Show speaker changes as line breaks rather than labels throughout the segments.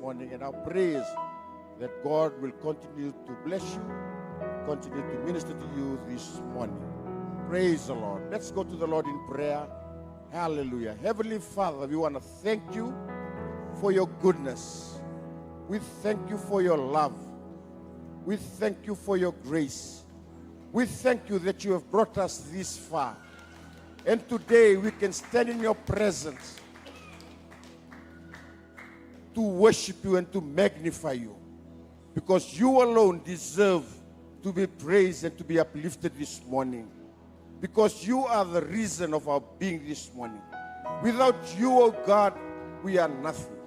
morning, and our prayers that God will continue to bless you, continue to minister to you this morning. Praise the Lord. Let's go to the Lord in prayer. Hallelujah. Heavenly Father, we want to thank you for your goodness. We thank you for your love. We thank you for your grace. We thank you that you have brought us this far. And today we can stand in your presence to worship you and to magnify you, because you alone deserve to be praised and to be uplifted this morning, because you are the reason of our being this morning. Without you, O God, we are nothing.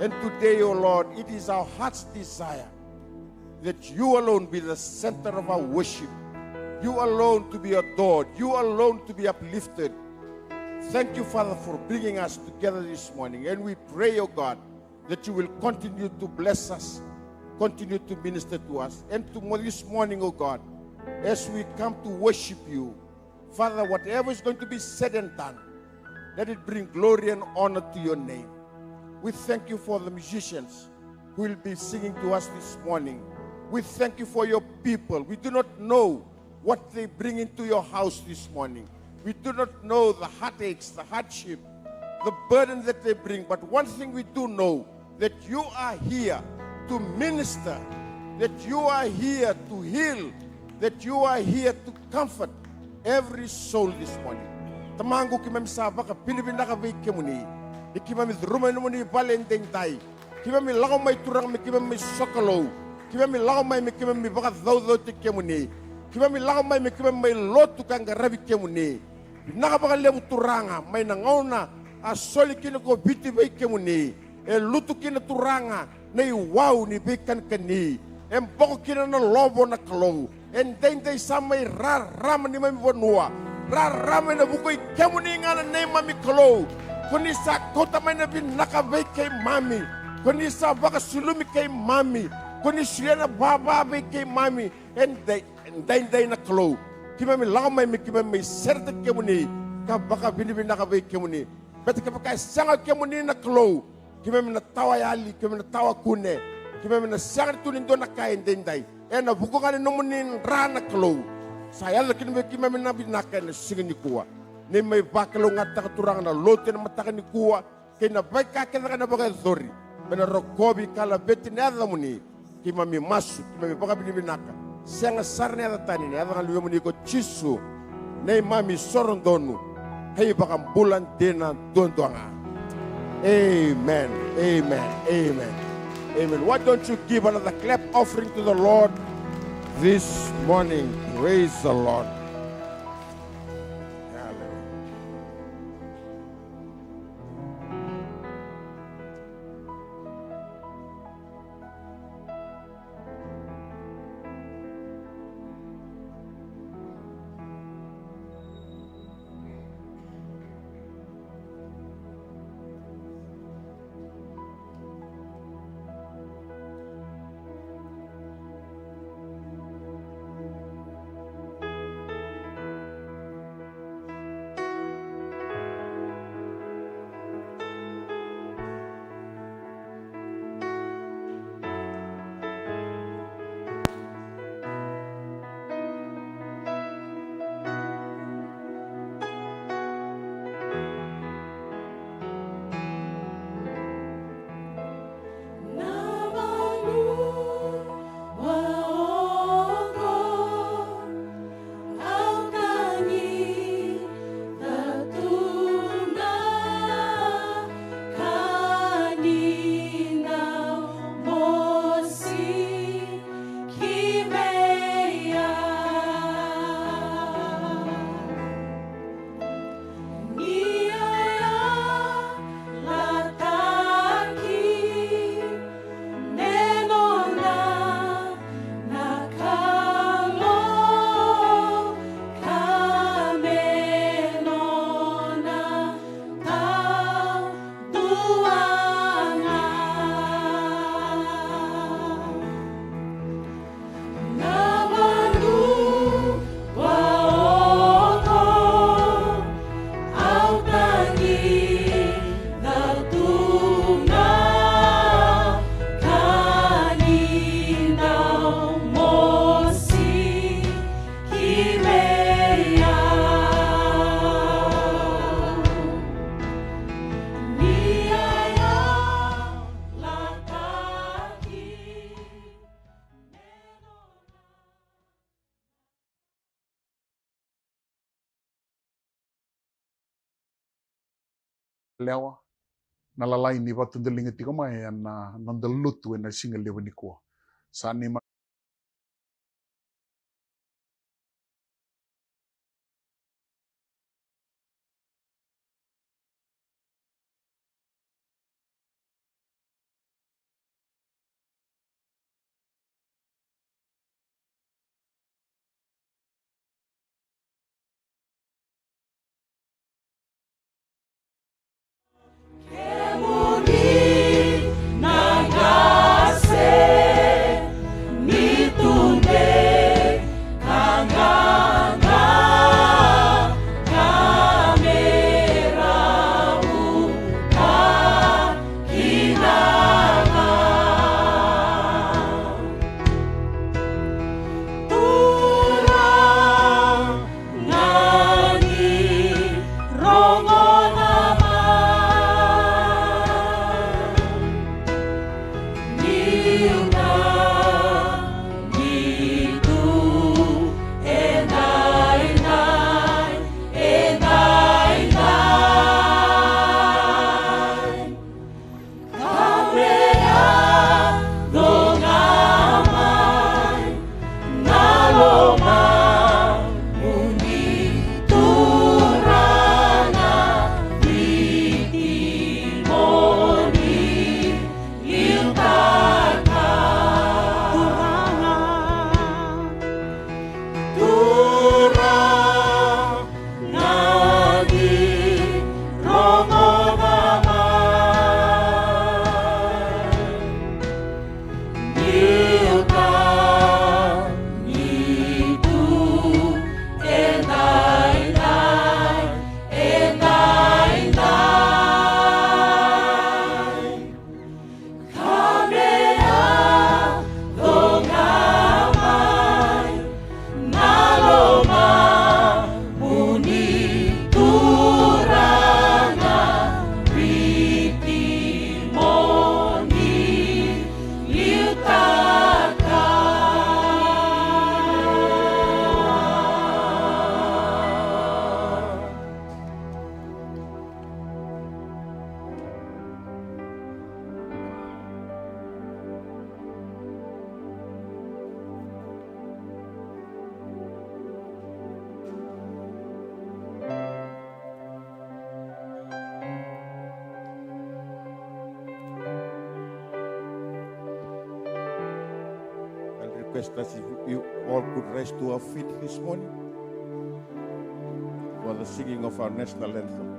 And today, O Lord, it is our heart's desire that you alone be the center of our worship, you alone to be adored, you alone to be uplifted. Thank you, Father, for bringing us together this morning. And we pray, O God, that you will continue to bless us, continue to minister to us. And this morning, oh God, as we come to worship you, Father, whatever is going to be said and done, let it bring glory and honor to your name. We thank you for the musicians who will be singing to us this morning. We thank you for your people. We do not know what they bring into your house this morning. We do not know the heartaches, the hardship, the burden that they bring. But one thing we do know, that you are here to minister, that you are here to heal, that you are here to comfort every soul this morning. Tamango kimam sabaka Pilipina ka vikemuni, ikimam rumano muni Valentine day, kimam lagaw may turang mi kimam mi sokolo, kimam lagaw may mi kimam mi baka thodo tikemuni, kimam lagaw may mi kimam may lotu kang garabi kemuni, nakabaka lebu turanga may nangauna asoli kinako biti bay kemuni. E lutu kina turanga na iwaw ni bikan kani em boko kina na lobo na kalo en dende samay rarama ni mami Wasevanua rarama na bukoy kemuni nga na nay mami kalo kuni sa kota may na binakabay kay mami kuni sa baka sulumi kay mami kuni siya na bababay kay mami en dende na kalo kimami lamay mi kimami serta kemuni ka baka binibinakabay kemuni beta kapag sanga kemuni na kalo kimami na tawa yali, kimami na tawa kune, kimami na siyang tunin doon na kain denday. E na buko ka ni numunin rana klo. Saya la kimami na binaka na singin ni kuwa. Ni may bakalo nga takaturang na lote na mataka ni kuwa. Kaya na bay kakita ka na bagay thori. Mena rokobi kala beti na yada muni. Kimami masu, kimami baka binibinaka. Siya nga sar na yada tani na yada nga luya muni ko chisu. Na mami soron donu. Kaya baka bulan dena doon nga. Amen, amen, amen, amen. Why don't you give another clap offering to the Lord this morning? Praise the Lord.
lewa na lalai ni watu ndelinga tika mai na nandalutu na singa lewa ni ko sani ma
request that you all could rise to our feet this morning for the singing of our national anthem.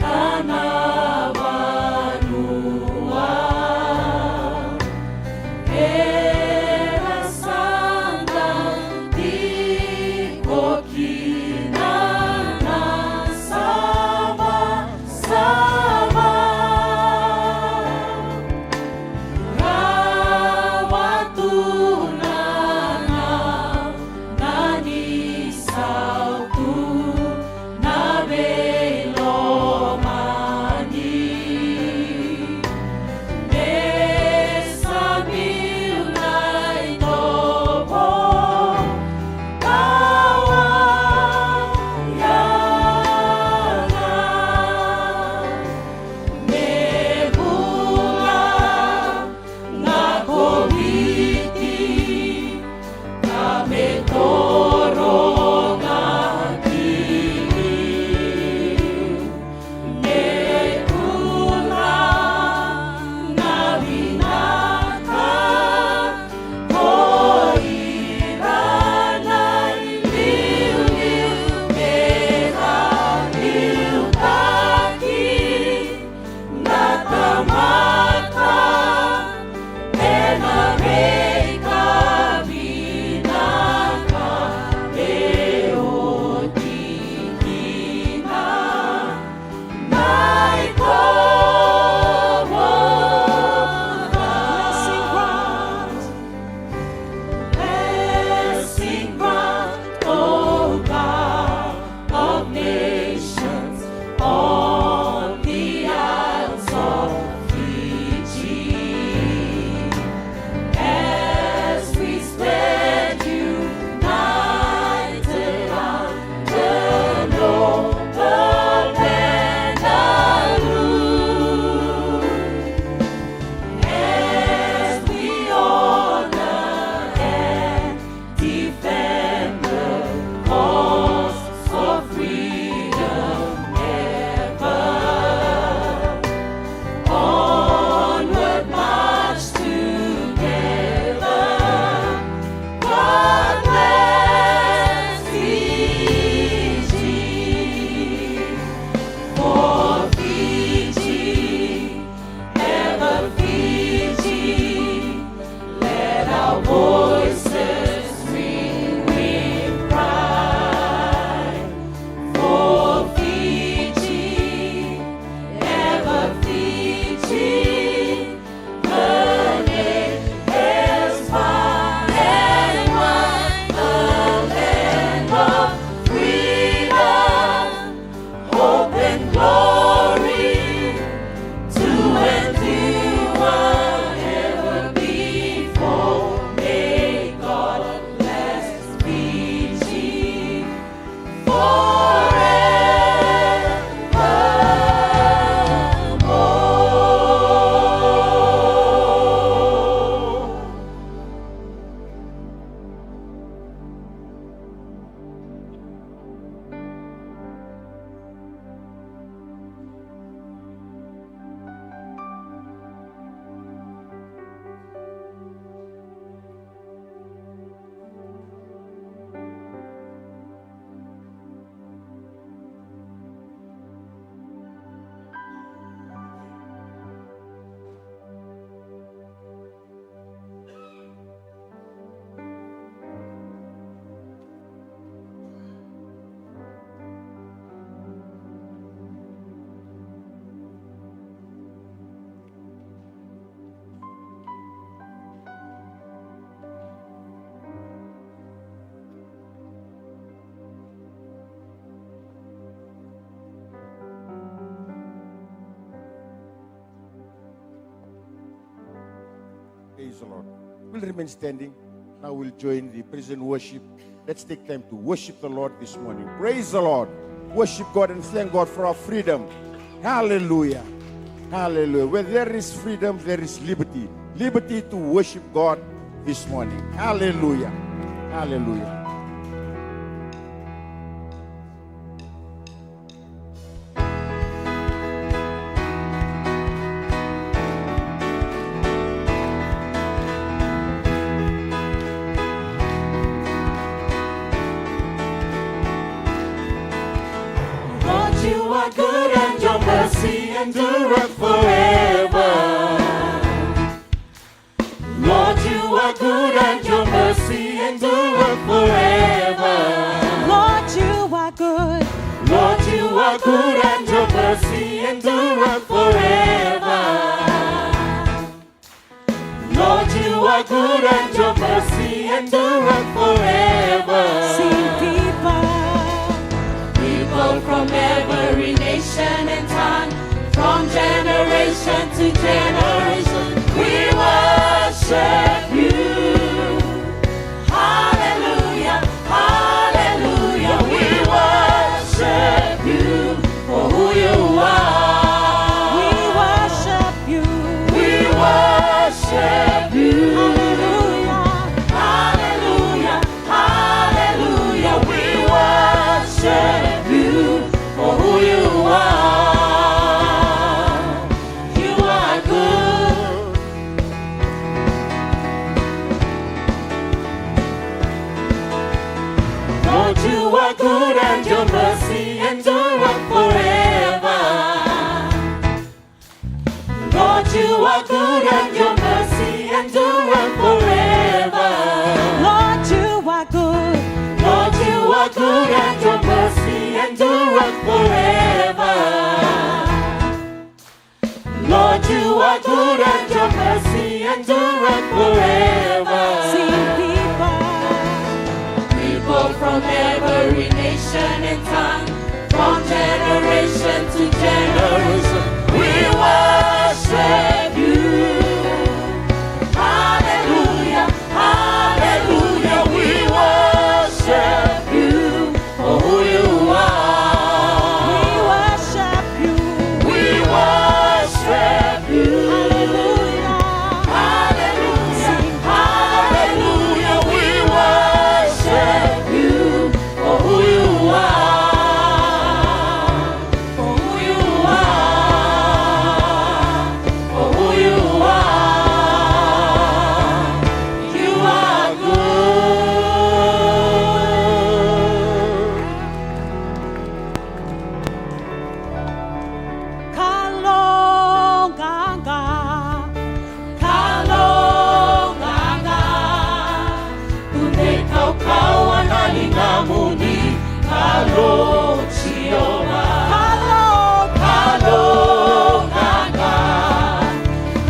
Kami
Praise the Lord. We'll remain standing. Now we'll join the praise and worship. Let's take time to worship the Lord this morning. Praise the Lord. Worship God and thank God for our freedom. Hallelujah. Hallelujah. Where there is freedom, there is liberty. Liberty to worship God this morning. Hallelujah. Hallelujah.
Good and your mercy endureth forever. Lord, you are good and your mercy endureth forever.
Lord, you are good.
Lord, you are good and your mercy endureth forever. Lord, you are good and your mercy endureth forever.
Sing people
From every nation and tongue, from generation to generation, we worship you. Hallelujah, hallelujah, we worship you for who you are.
We worship you.
We worship you.
Hallelujah,
Hallelujah, hallelujah, we worship you for who you are. You are good. Lord, you are good and your mercy endureth forever. Lord, you are good and your mercy endureth forever.
Lord, you are good.
Lord, you are good and your mercy endureth forever. Lord, you are good and your mercy endureth forever.
Sing
People from every nation and tongue, from generation to generation, we worship you. Hallelujah, hallelujah, we worship you for who you are.
We worship you.
We worship you.
Hallelujah.
Hallelujah, hallelujah, we worship you for who you are. For who you are. For who you are. You are good.
Kalonganga.
Kalonganga, tumekaukawa na lingamuni. Kalochioma. Kalonganga,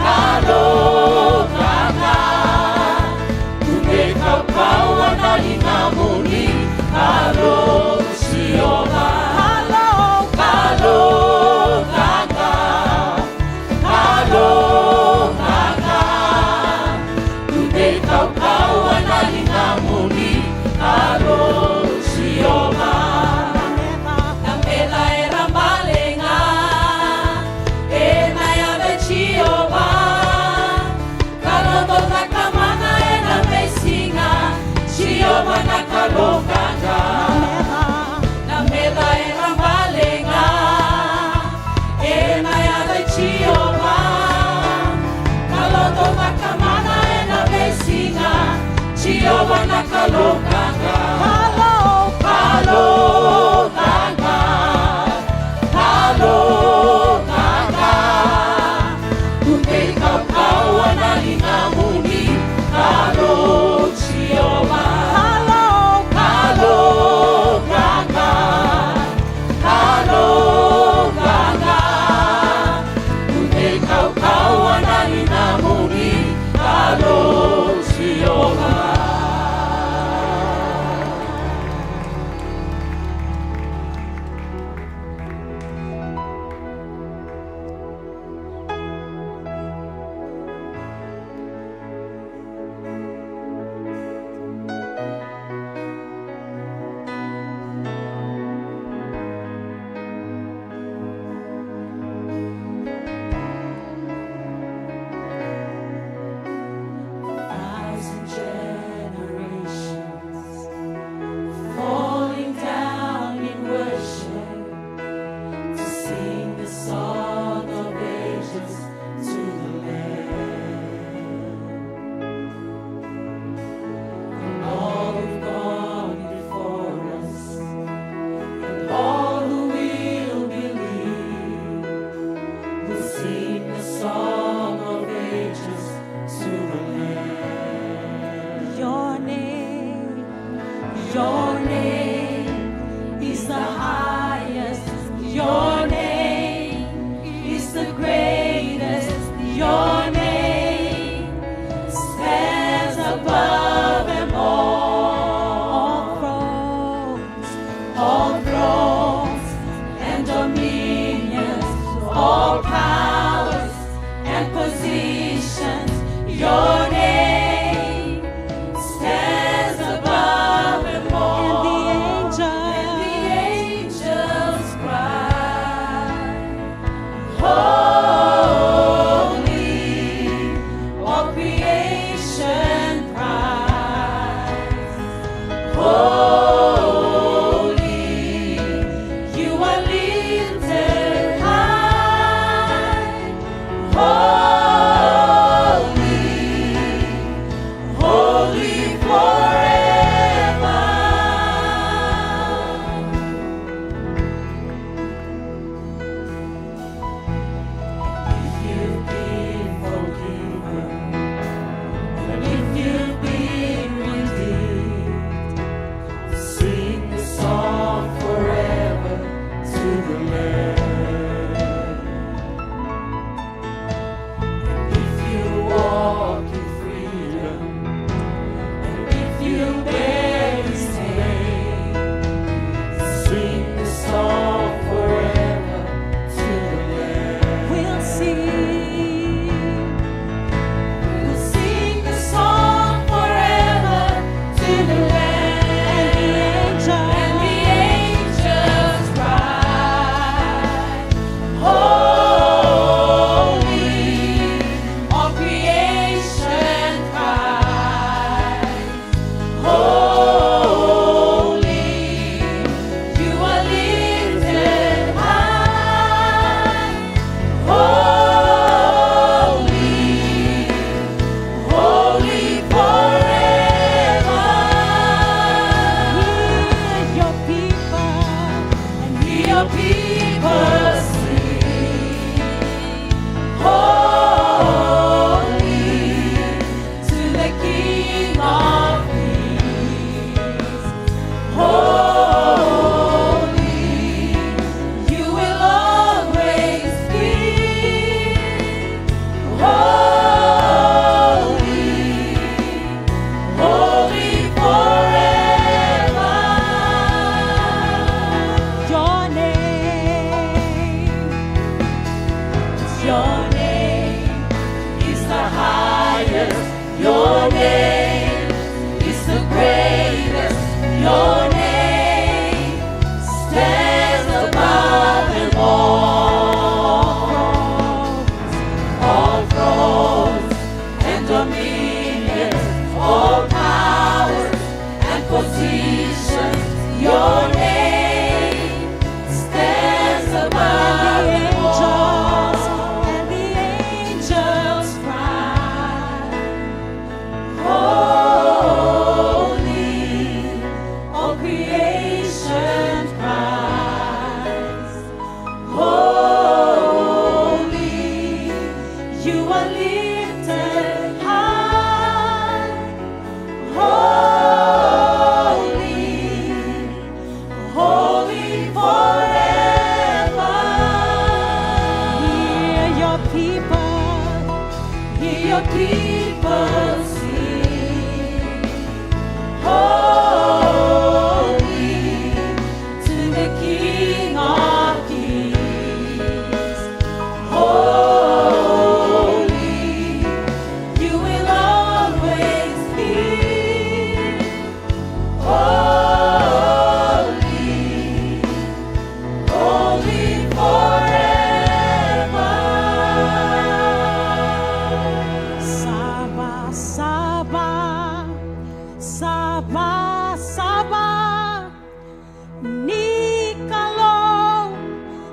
kalonganga, tumekaukawa na lingamuni. Kalochioma. Kalonganga, kalonganga, tumekaukawa na lingamuni. Kalochioma. Namela era malenga, ena ya vechioma. Kalondo na kamana ena mesinga, chioma na kalonganga. Namela era malenga, ena ya vechioma. Kalondo na kamana ena mesinga, chioma na kalonganga. Kalonganga, kalonganga, tumekaukawa na lingamuni. Kalochioma. Kalonganga, all powers and positions. Your name stands above them all.
And the angels cry,
Holy, all creation cries, Holy,
you are lifted high.
holy, holy forever.
Hear your people
sing, holy to the King of Kings. Holy, you will always be. Holy, holy forever.
Saba, Saba, Saba, Saba, Nikalo,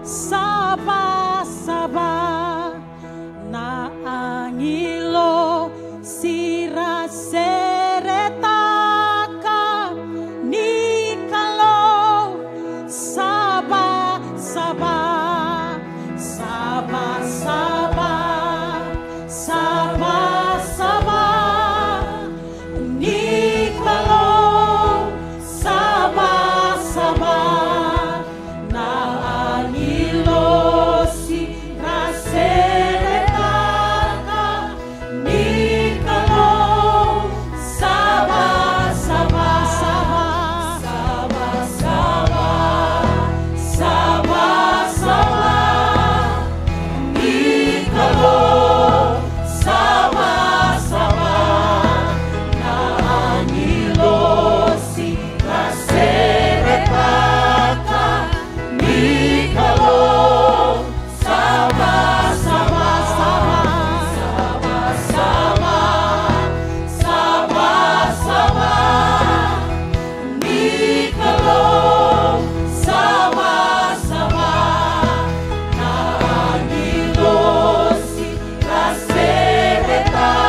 Saba, Saba, na angilo, sira seretaka, Nikalo, Saba, Saba, Saba, Saba, Saba, Saba, Nikalo, Saba, Saba, na angilo, sira seretaka, Nikalo, Saba, Saba, Saba,
Saba, Saba, Saba, Saba, Nikalo, Saba, Saba, na angilo, sira seretaka, Nikalo, Saba, Saba, Saba, Saba, Saba, Saba, Nikalo, Saba, Saba, na angilo, sira seretaka,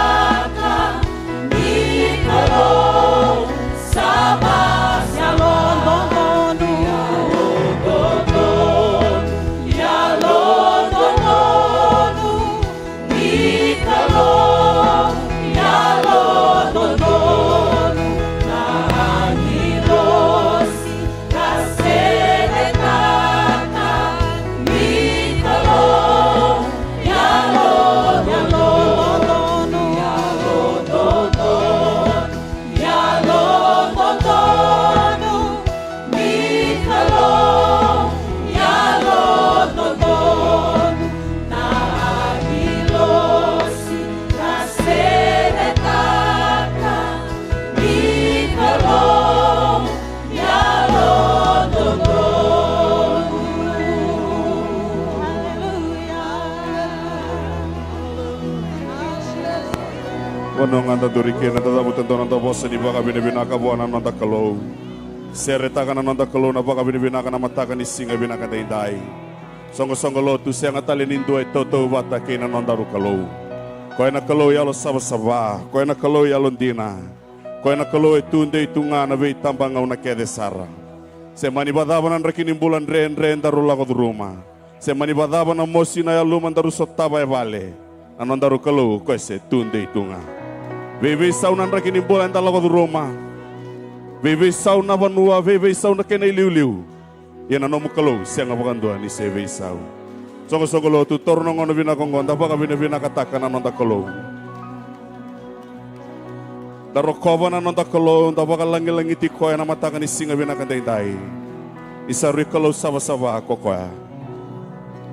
Nikalo, Saba, Saba, Yalodonu, Nikalo, Yalodonu, na angilo, sira seretaka, Nikalo, Yalodonu, Yalodonu, Nikalo, Yalodonu, na angilo, sira seretaka, Nikalo,
Wanong anda durike na tatabu tentonan tabos ni baka binibinaka buana nanda kalau. Seretakan nanda kalau na baka binibinaka na matakan isinga binaka daindai. Songo lo tu siang atalin indua toto bata kina nanda ru kalau. Koe na kalau yalo saba, koe na kalau yalo dina. Koe na kalau etunde itunga na vei tambang au na kede sara. Se mani badaban rakinin bulan ren daru lago du rumah. Se mani badaban na mosi na yaluman daru sotaba e vale. Nanda ru kalau koe se tunde itunga. Veve sau nan rakinin bulan dalago du rumah. Veve sau na vanua, veve sau na kena liu. Yan ano mo kalau siang apakandua ni se veve sau. Songo lo tu torno ngono bina kongon tapaka bina katakan nanda kalau. Darokova na nanda kalau tapaka langi ti koya na matakan isinga bina kadai. Isari kalau saba kokoya.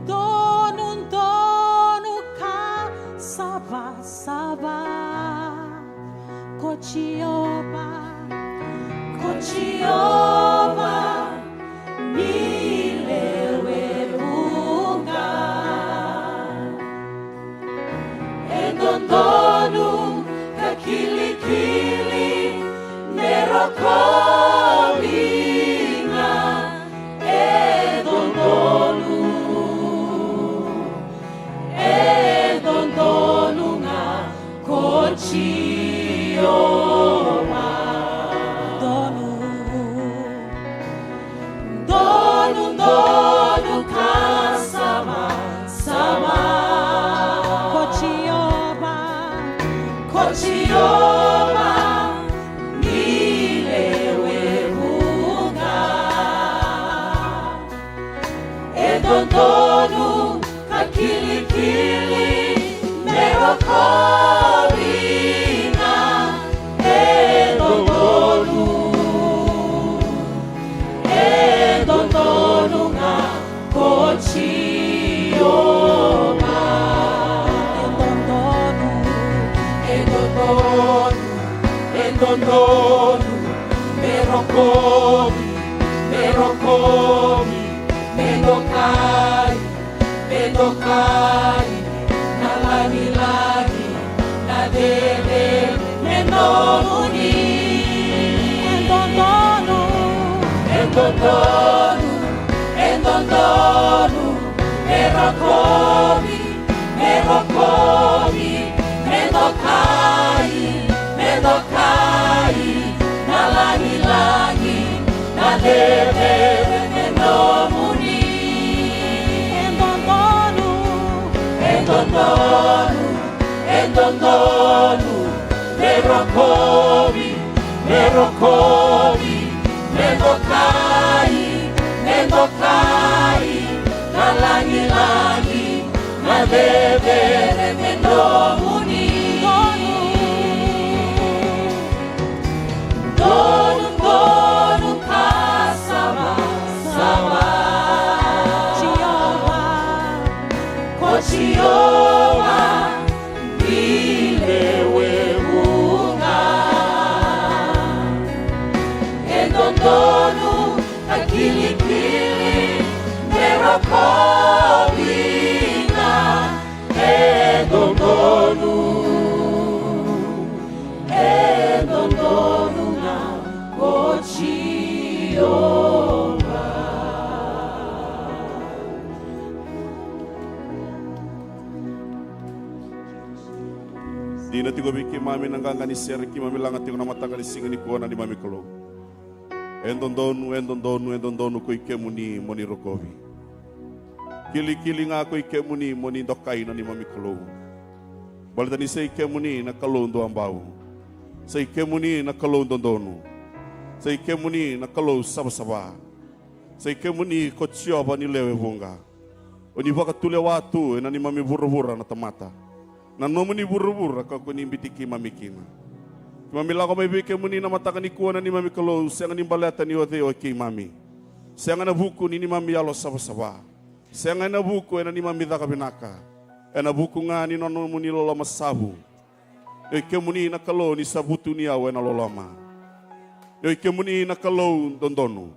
Donu ka saba
Kochioba nilewe bunga endondonu kakilikili
Donu kasaba sama Kochioba nilewe bunga Edondonu kakilikili merokobina Edondonu nga Kochioba Edondonu merokobi medokai nalagi na dede menomuni Edondonu merokobi medokai nalagi na dede menomuni Edondonu merokobi medokai nalagi na dede menomuni Donu kasama Kochioba nilewe bunga Edondonu akilikili merokobina Edondonu na Kochioba
Di na tigo biki mami nangganga ni serki mami langa tigo namata ni singa ni kuana ni mami kolo. Endondonu ko ikemuni moni rokovi. Kili nga ko ikemuni moni dokai na ni mami kolo. Balda ni sa ikemuni na kalo ndo ambao. Sa ikemuni na kalo ndondonu. Sa ikemuni na kalo saba. Sa ikemuni Kochioba ni lewe bunga. Oni baka tule watu na ni mami bura na tamata. Na nomuni buru ka ko ni bitiki mami kima. Mami la ko may bike muni na mataka ni kuana ni mami kalo siya ni baleta ni ote o kay mami. Siya na buku ni mami yalo saba. Siya na buku na ni mami da kabinaka. Na buku nga ni nono muni lola masabu. E ke muni na kalo ni sabutu ni awe na lolama. E ke muni na kalo dondonu.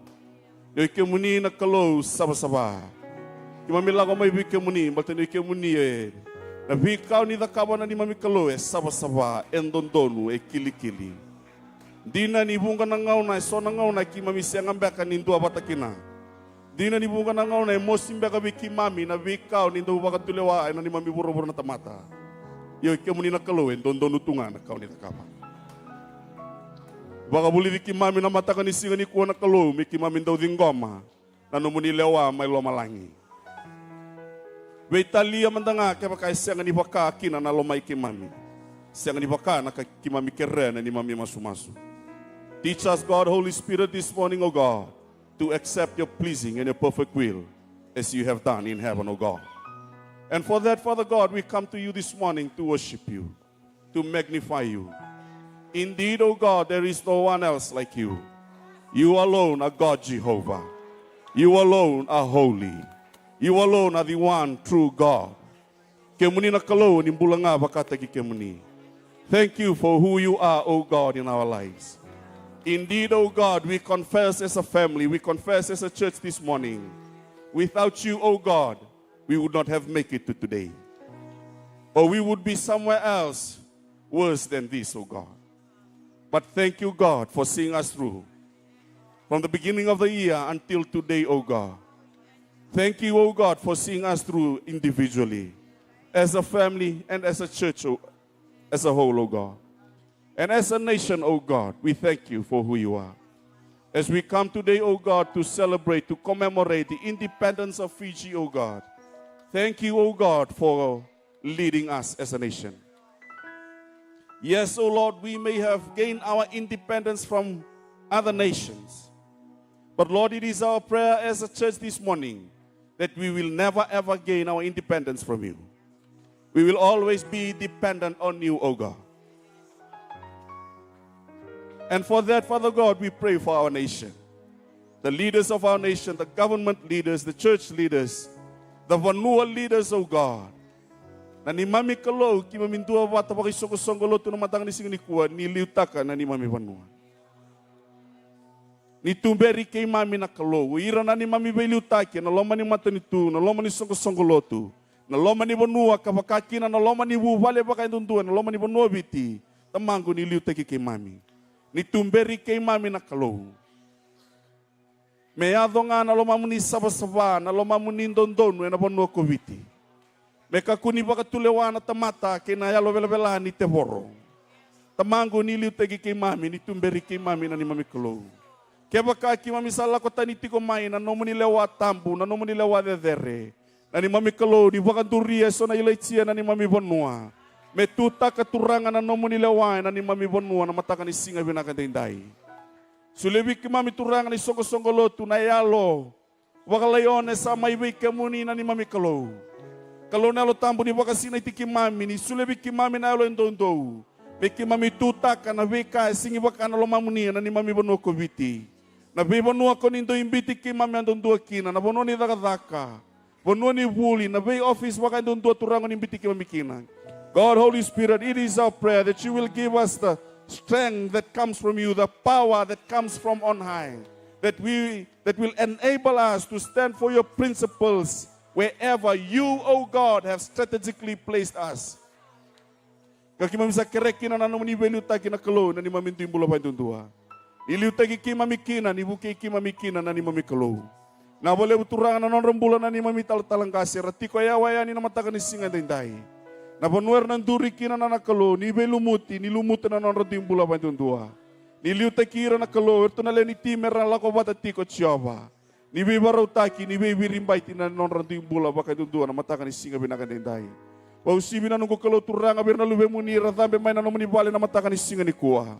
E ke muni na kalo saba. Ki mami la ko may bike muni balta ni ke muni na vikau ni dakabana ni mami kalo saba endondonu kili. Dina ni bunga na ngau na so na ngau na ki mami siang ambeka ni ndua batakina. Dina ni bunga na ngau na emosi mbeka biki mami na vikau ni ndua bakatulewa na ni mami buru na tamata. Yo ke muni na kalo endondonu tunga na kau ni dakaba. Baka buli biki mami na mataka ni singa ni kuwa na kalo miki mami ndau dingoma na numuni lewa may lomalangi. Beitalia mandanga kaya kaya siya nga ni baka kina na lomay ki mami. Siya nga ni baka na ki mami kere na ni mami masumasu. Teach us, God, Holy Spirit, this morning, O God, to accept your pleasing and your perfect will as you have done in heaven, O God. And for that, Father God, we come to you this morning to worship you, to magnify you. Indeed, O God, there is no one else like you. You alone are God Jehovah. You alone are holy. You alone are the one true God. Kemuni na kalo ni bulanga bakata ki kemuni. Thank you for who you are, O God, in our lives. Indeed, O God, we confess as a family, we confess as a church this morning. Without you, O God, we would not have made it to today. Or we would be somewhere else worse than this, O God. But thank you, God, for seeing us through. From the beginning of the year until today, O God. Thank you, O God, for seeing us through individually, as a family and as a church, as a whole, O God. And as a nation, O God, we thank you for who you are. As we come today, O God, to celebrate, to commemorate the independence of Fiji, O God, thank you, O God, for leading us as a nation. Yes, O Lord, we may have gained our independence from other nations. But Lord, it is our prayer as a church this morning that we will never ever gain our independence from you. We will always be dependent on you, O God. And for that, Father God, we pray for our nation. The leaders of our nation, the government leaders, the church leaders, the Vanua leaders, O God. Na ni mami kalau ki mamintua wata pa kisongo-songolo tu na matang ni sing ni kuwa ni liutaka na ni mami Vanua. Ni tumberi kay mami na kalau. Ira na ni mami bay liutaki na loma ni mata ni tu, na loma ni songo-songolo tu. Na loma ni Vanua kapakaki na loma ni wuvale pa kayo tuntua, na loma ni Vanua biti. Tamango ni liutaki kay mami. Ni tumberi kay mami na kalau. Meado nga na loma mo ni saba-saba, na loma mo ni ndondonu na Vanua ko biti. Meka kuni baka tulewa na tamata kina yalo vela ni tevoro. Tamango ni liu tegi kay mami ni tumberi kay mami na ni mami kolo. Kaya baka ki mami sala ko tani tiko mai na nomo ni lewa tambu na nomo ni lewa dedere. Na ni mami kolo ni baka duria so na ilaitia na ni mami Vanua. Metuta katurangan na nomo ni lewa na ni mami Vanua na mataka ni singa binakatindai. Sulebi ki mami turangan ni songo-songo lotu na yalo. Wakalayon sa may kamuni na ni mami kolo. Kalau nalo tambo ni wakasina itiki mami ni sulebi ki mami na alo endondo. Beki mami tuta kana veka singi waka na lo mamuni na ni mami Vanua ko biti. Na be Vanua ko nindo imbiti ki mami andondo kina na Vanua ni daka. Vanua ni wuli na be office waka andondo turango ni imbiti ki mami kina. God, Holy Spirit, it is our prayer that you will give us the strength that comes from you, the power that comes from on high. That will enable us to stand for your principles wherever you, O God, have strategically placed us. Kaki mami sa kerekina na naman ibeliu taki na kalo na ni mami timbula pa tuntua. Iliu taki ki mami kina ni buki ki mami kina na ni mami kalo. Na boleh uturangan na non rembulan na ni mami talang kasir. Ratiko ya waya ni namatakan ni singa dindai. Na panuer nan duri kina na nakalo ni belumuti ni lumuti na non retimbula pa tuntua. Ni liu taki na kalo erto na leni timer na lako bata tiko tsioba. Ni bibaraw taki, ni bibirimbai tina non ranting bula baka tuntua na matakan ni singa binakan dindai. Wau sibi na nungko kalau turanga birna lube muni rathambe mai na nomuni bale na matakan ni singa ni kuah.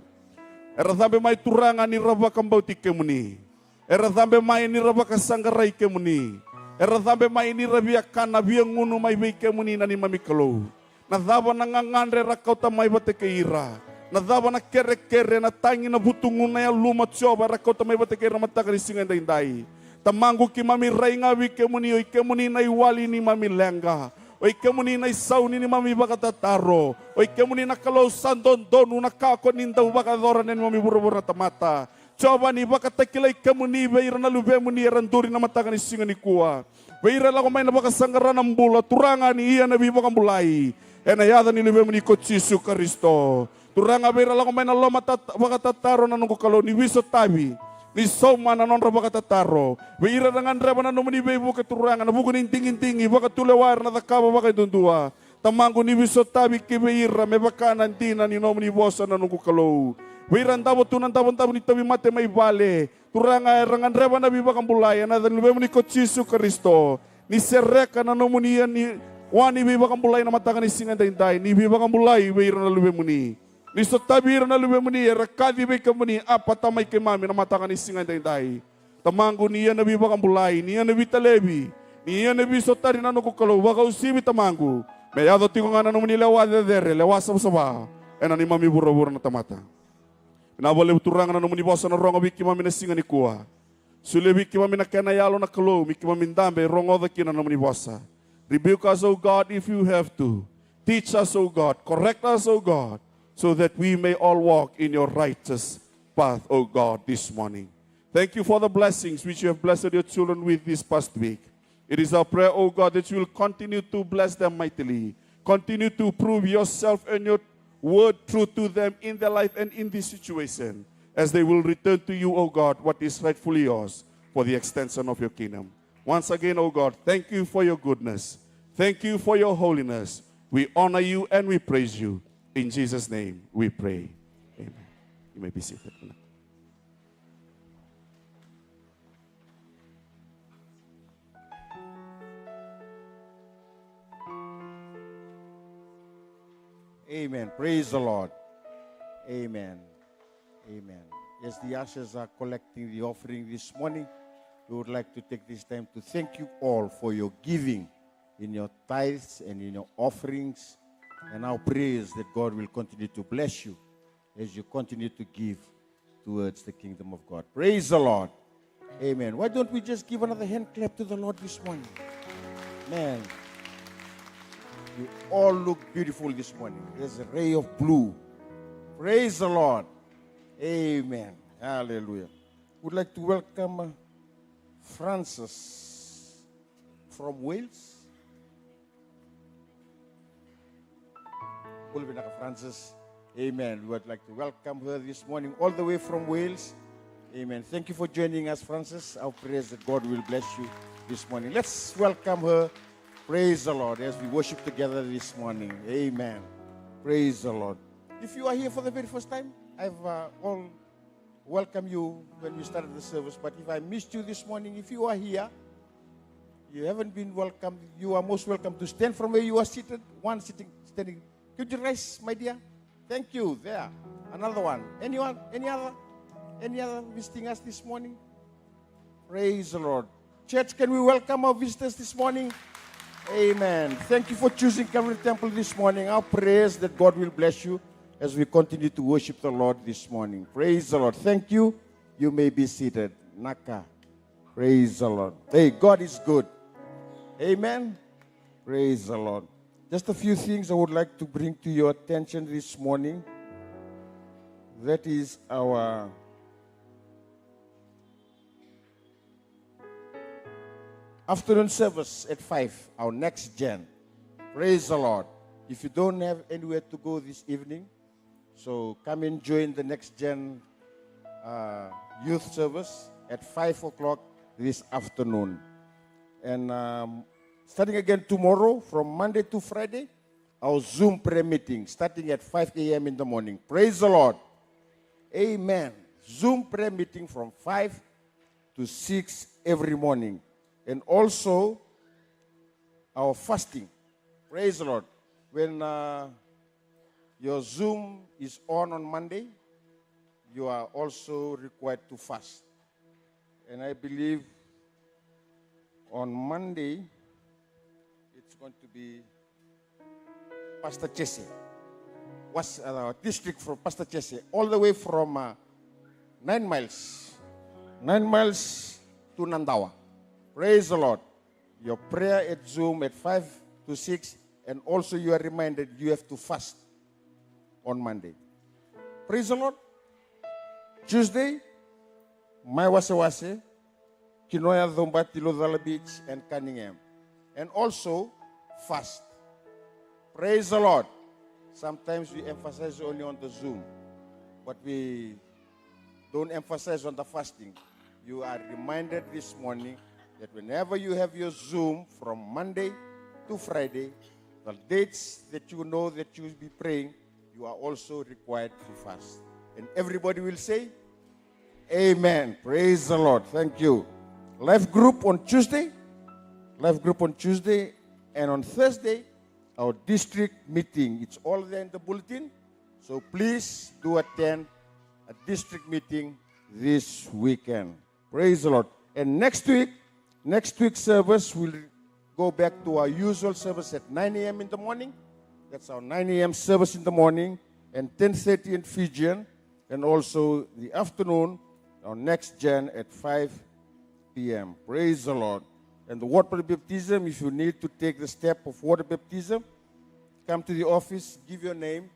Rathambe mai turanga ni rabaka mbauti ke muni. Rathambe mai ni rabaka sanggarai ke muni. Rathambe mai ni rabia kana biang ngunu mai bei ke muni na ni mami kalau. Na dhaba na ngangandre rakau tamai bate ke ira. Na dhaba na kere-kere na tangi na butungun na ya lumat sioba rakau tamai bate ke ira matakan ni singa dindai. Tamangu ki mami rainga wi kemuni oi kemuni na iwali ni mami lenga oi kemuni na isauni ni mami bakatataro oi kemuni na kalau sandondonu na kako nindau bakadora ni mami buru-buru na tamata coba ni bakatakilai kemuni beira na lube muni randuri na matakan ni singa ni kuah beira lako mai na bakasangara na mbula turanga ni iya na bi bakambulai ena yada ni lube muni ko Yesu Kristo turanga beira lako mai na loma bakatataro na nungko kalau ni wiso tabi ni soma na non rabaka tataro. Beira dengan reba na nomoni beibu keturangan na buku ninting-intingi baka tulewar na takaba baka itundua. Tamangu ni bisotabi ke beira me baka nantina ni nomoni bosa na nungku kalau. Beira ndabo tunan tabon-tabon ni tabi mate may bale. Turanga rangan reba na bibakang bulaya na dan lube mo ni ko Yesu Kristo. Ni sereka na nomoni ni wani bibakang bulay na matakan ni singa dayintay. Ni bibakang bulay beira na lube mo ni. Niso tabir na lube muni rakadi be kamuni apa tamay kay mami na matakan ni singa dayday. Tamango niya na biba kambulay, niya na bitalebi, niya na bisotari na nuko kalo, baka usibi tamango. Mayado tingo nga na muni lewa dedere, lewa saba. Ena ni mami bura-bura na tamata. Nabole uturang na muni bosa na rongo biki mami na singa ni kuah. Sule biki mami na kenayalo na kalo, biki mami ndambe rongo da kina na muni bosa. Rebuke us, O God, if you have to. Teach us, O God. Correct us, O God. So that we may all walk in your righteous path, O God, this morning. Thank you for the blessings which you have blessed your children with this past week. It is our prayer, O God, that you will continue to bless them mightily. Continue to prove yourself and your word true to them in their life and in this situation, as they will return to you, O God, what is rightfully yours for the extension of your kingdom. Once again, O God, thank you for your goodness. Thank you for your holiness. We honor you and we praise you. In Jesus' name we pray. Amen. You may be seated.
Amen. Praise the Lord. Amen. Amen. As the ushers are collecting the offering this morning, we would like to take this time to thank you all for your giving in your tithes and in your offerings. And our prayers that God will continue to bless you as you continue to give towards the kingdom of God. Praise the Lord. Amen. Why don't we just give another hand clap to the Lord this morning? Man, you all look beautiful this morning. There's a ray of blue. Praise the Lord. Amen. Hallelujah. Would like to welcome Frances from Wales. Frances. Amen. We would like to welcome her this morning all the way from Wales. Amen. Thank you for joining us, Frances. Our prayers that God will bless you this morning. Let's welcome her. Praise the Lord as we worship together this morning. Amen. Praise the Lord. If you are here for the very first time, I've all welcomed you when we started the service. But if I missed you this morning, if you are here, you haven't been welcomed, you are most welcome to stand from where you are seated. One standing. Could you rise, my dear? Thank you. There. Another one. Anyone? Any other visiting us this morning? Praise the Lord. Church, can we welcome our visitors this morning? Amen. Thank you for choosing Calvary Temple this morning. Our prayers that God will bless you as we continue to worship the Lord this morning. Praise the Lord. Thank you. You may be seated. Naka. Praise the Lord. Hey, God is good. Amen. Praise the Lord. Just a few things I would like to bring to your attention this morning. That is our afternoon service at 5, our next gen. Praise the Lord. If you don't have anywhere to go this evening, so come and join the next gen youth service at 5 o'clock this afternoon. And starting again tomorrow, from Monday to Friday, our Zoom prayer meeting, starting at 5 a.m. in the morning. Praise the Lord. Amen. Zoom prayer meeting from 5 to 6 every morning. And also, our fasting. Praise the Lord. When your Zoom is on Monday, you are also required to fast. And I believe on Monday, it's going to be Pastor Chese. Was district from Pastor Chese, all the way from 9 miles. 9 miles to Nandawa. Praise the Lord. Your prayer at Zoom at 5 to 6, and also you are reminded you have to fast on Monday. Praise the Lord. Tuesday, my Wasewase, Kinoya Dhomba, Tilodala Beach, and Cunningham. And also, fast. Praise the Lord. Sometimes we emphasize only on the Zoom, but we don't emphasize on the fasting. You are reminded this morning that whenever you have your Zoom from Monday to Friday, the dates that you know that you will be praying, you are also required to fast. And everybody will say, Amen. Praise the Lord. Thank you. Life group on Tuesday. Life group on Tuesday. And on Thursday, our district meeting. It's all there in the bulletin. So please do attend a district meeting this weekend. Praise the Lord. And next week's service will go back to our usual service at 9 a.m. in the morning. That's our 9 a.m. service in the morning. And 10:30 in Fijian. And also the afternoon, our next gen at 5 p.m. Praise the Lord. And the water baptism, if you need to take the step of water baptism, come to the office, give your name,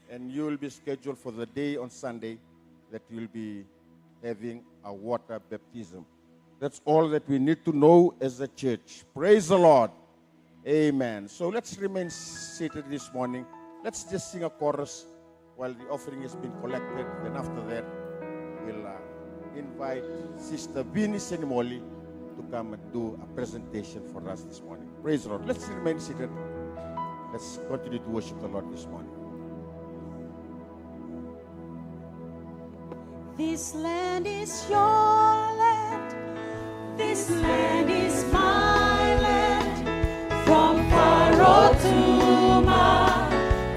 and you will be scheduled for the day on Sunday that you will be having a water baptism. That's all that we need to know as a church. Praise the Lord. Amen. So let's remain seated this morning. Let's just sing a chorus while the offering has been collected. Then after that, we'll invite Sister Vinnie Senimoli to come and do a presentation for us this morning. Praise the Lord. Let's remain seated. Let's continue to worship the Lord this morning.
This land is your land. This land is my land. From Faro to Ma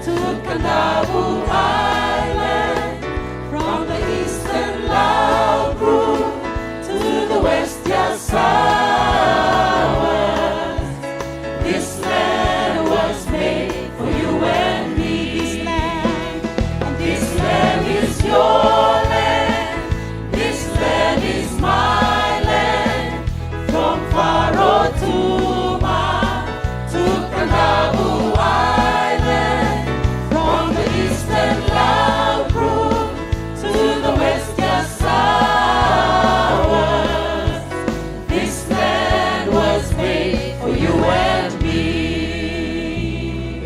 to Kandabu Island. From the eastern Lao Group to the west Yasawas. This land was made for you and me. This land is your land. This land is my land. From Faro to Ma to Kandabu Island. From the eastern Lao Group to the west Yasawas. This land was made for you and me.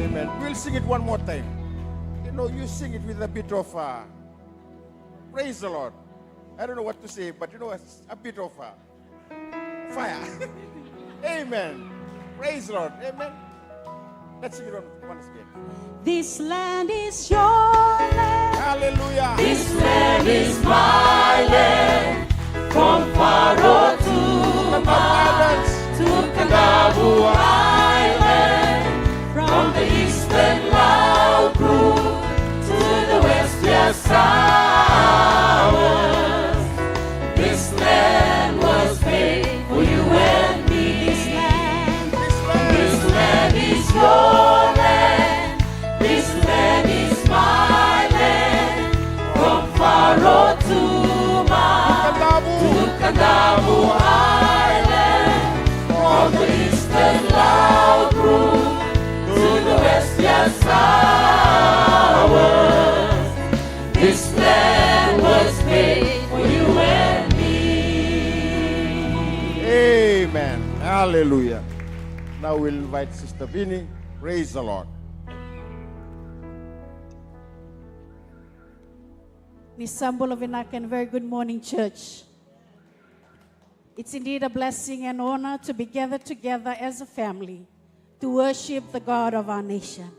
Amen. We'll sing it one more time. You know, you sing it with a bit of praise the Lord. I don't know what to say, but you know, a bit of fire. Amen. Praise the Lord. Amen. Let's sing it once again.
This land is your land.
Hallelujah.
This land is my land. From Faro to Ma to Kandabu Island. From the eastern Lao Group to the west Yasawas. This land was made for you and me. This land is your land. This land is my land. From Faro to Ma to Kandabu Island. From the eastern Lao Group to the west Yasawas. This land was made for you and me.
Amen. Hallelujah. Now we'll invite Sister Vinnie. Praise the Lord.
Nisambolo Vinakan, very good morning, church. It's indeed a blessing and honor to be gathered together as a family to worship the God of our nation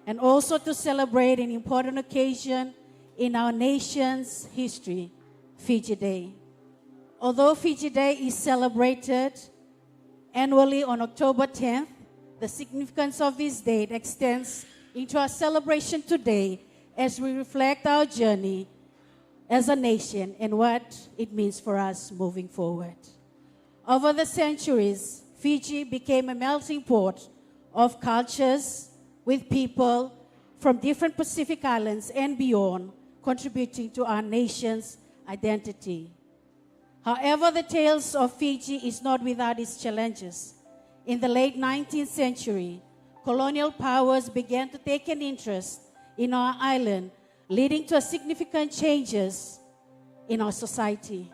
and also to celebrate an important occasion in our nation's history, Fiji Day. Although Fiji Day is celebrated annually on October 10th, the significance of this date extends into our celebration today as we reflect our journey as a nation and what it means for us moving forward. Over the centuries, Fiji became a melting pot of cultures with people from different Pacific islands and beyond, contributing to our nation's identity. However, the tales of Fiji is not without its challenges. In the late 19th century, colonial powers began to take an interest in our island, leading to significant changes in our society.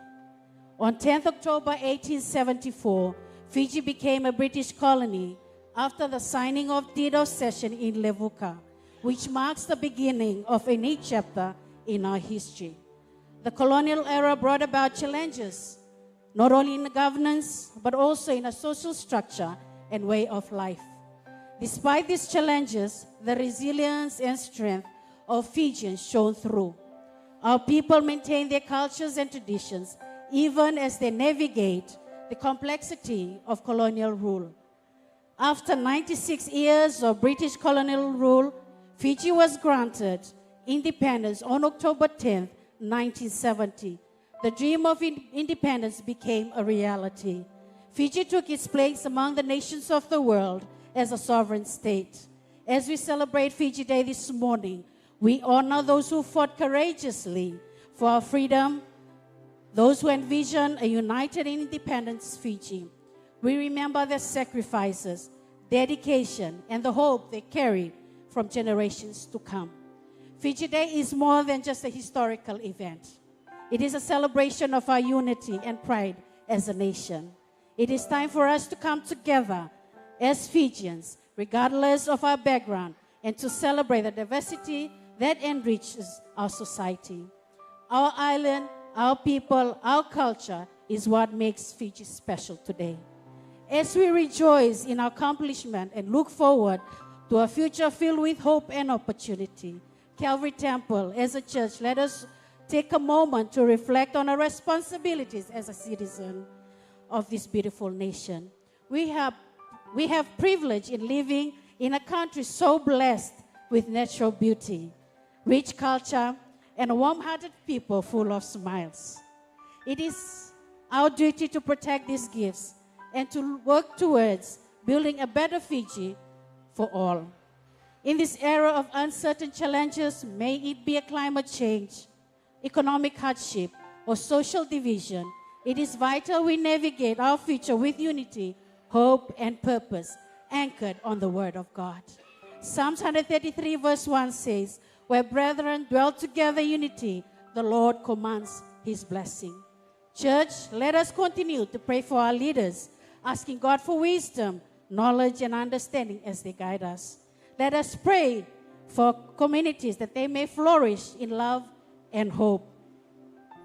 On 10th October 1874, Fiji became a British colony after the signing of Deed of Cession in Levuka, which marks the beginning of a new chapter in our history. The colonial era brought about challenges, not only in the governance, but also in a social structure and way of life. Despite these challenges, the resilience and strength of Fijians shone through. Our people maintain their cultures and traditions, even as they navigate the complexity of colonial rule. After 96 years of British colonial rule, Fiji was granted independence on October 10, 1970. The dream of independence became a reality. Fiji took its place among the nations of the world as a sovereign state. As we celebrate Fiji Day this morning, we honor those who fought courageously for our freedom, those who envisioned a united and independent Fiji. We remember their sacrifices, dedication, and the hope they carried from generations to come. Fiji Day is more than just a historical event. It is a celebration of our unity and pride as a nation. It is time for us to come together as Fijians, regardless of our background, and to celebrate the diversity that enriches our society. Our island, our people, our culture is what makes Fiji special today. As we rejoice in our accomplishment and look forward to a future filled with hope and opportunity, Calvary Temple, as a church, let us take a moment to reflect on our responsibilities as a citizen of this beautiful nation. We have privilege in living in a country so blessed with natural beauty, rich culture, and warm-hearted people full of smiles. It is our duty to protect these gifts and to work towards building a better Fiji for all. In this era of uncertain challenges, may it be a climate change, economic hardship, or social division, it is vital we navigate our future with unity, hope, and purpose, anchored on the Word of God. Psalms 133 verse 1 says, "Where brethren dwell together in unity, the Lord commands His blessing." Church, let us continue to pray for our leaders, asking God for wisdom, knowledge, and understanding as they guide us. Let us pray for communities that they may flourish in love and hope.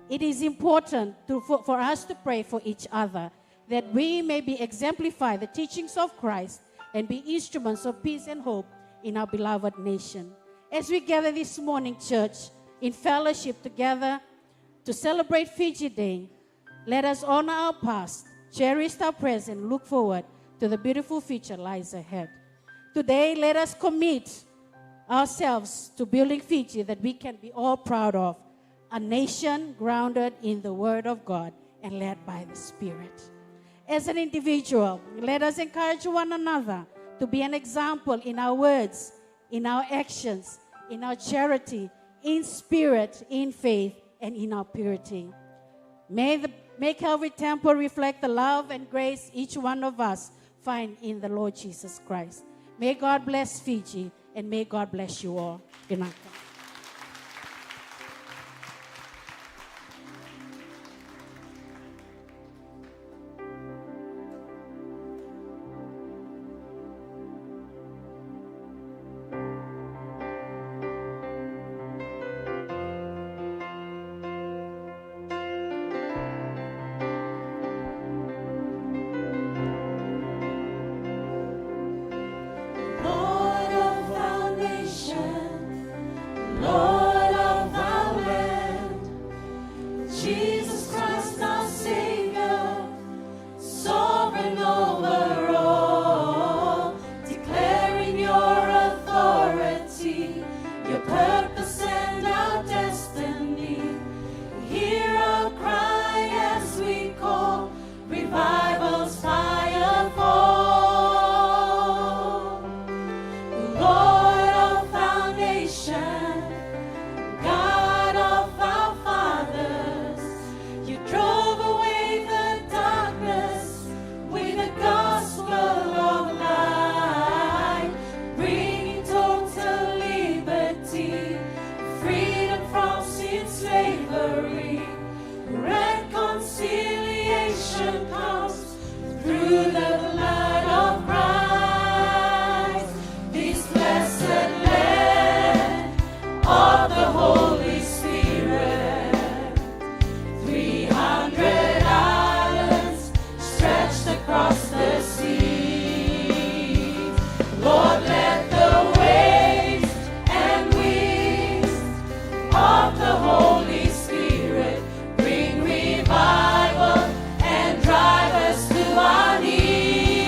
It is important for us to pray for each other, that we may be exemplify the teachings of Christ and be instruments of peace and hope in our beloved nation. As we gather this morning, church, in fellowship together to celebrate Fiji Day, let us honor our past, cherish our present, look forward to the beautiful future lies ahead. Today, let us commit ourselves to building Fiji that we can be all proud of, a nation grounded in the Word of God and led by the Spirit. As an individual, let us encourage one another to be an example in our words, in our actions, in our charity, in spirit, in faith, and in our purity. May Calvary Temple reflect the love and grace each one of us find in the Lord Jesus Christ. May God bless Fiji, and may God bless you all. Vinaka.
Lord of foundation, Lord of our land, Jesus Christ our Savior, sovereign over all, declaring your authority, your purpose and our destiny. Hear our cry as we call, revival's fire fall. Lord of foundation, God of our fathers, you drove away the darkness with the gospel of light, bringing total liberty, freedom from sin, slavery. Reconciliation comes through the blood of Christ. This blessed land of the Holy Spirit, 300 islands stretched across the seas. Lord, let the waves and winds of the Holy Spirit bring revival and drive us to our knees.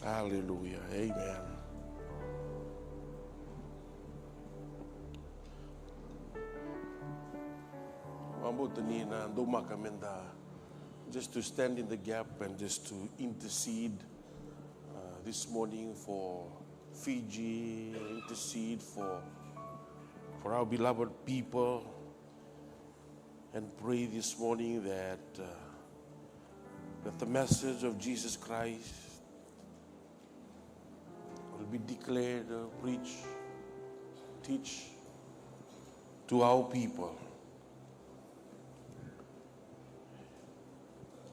Hallelujah. Amen. Just to stand in the gap and just to intercede this morning for Fiji, intercede for our beloved people, and pray this morning that the message of Jesus Christ will be declared, preached, teach to our people.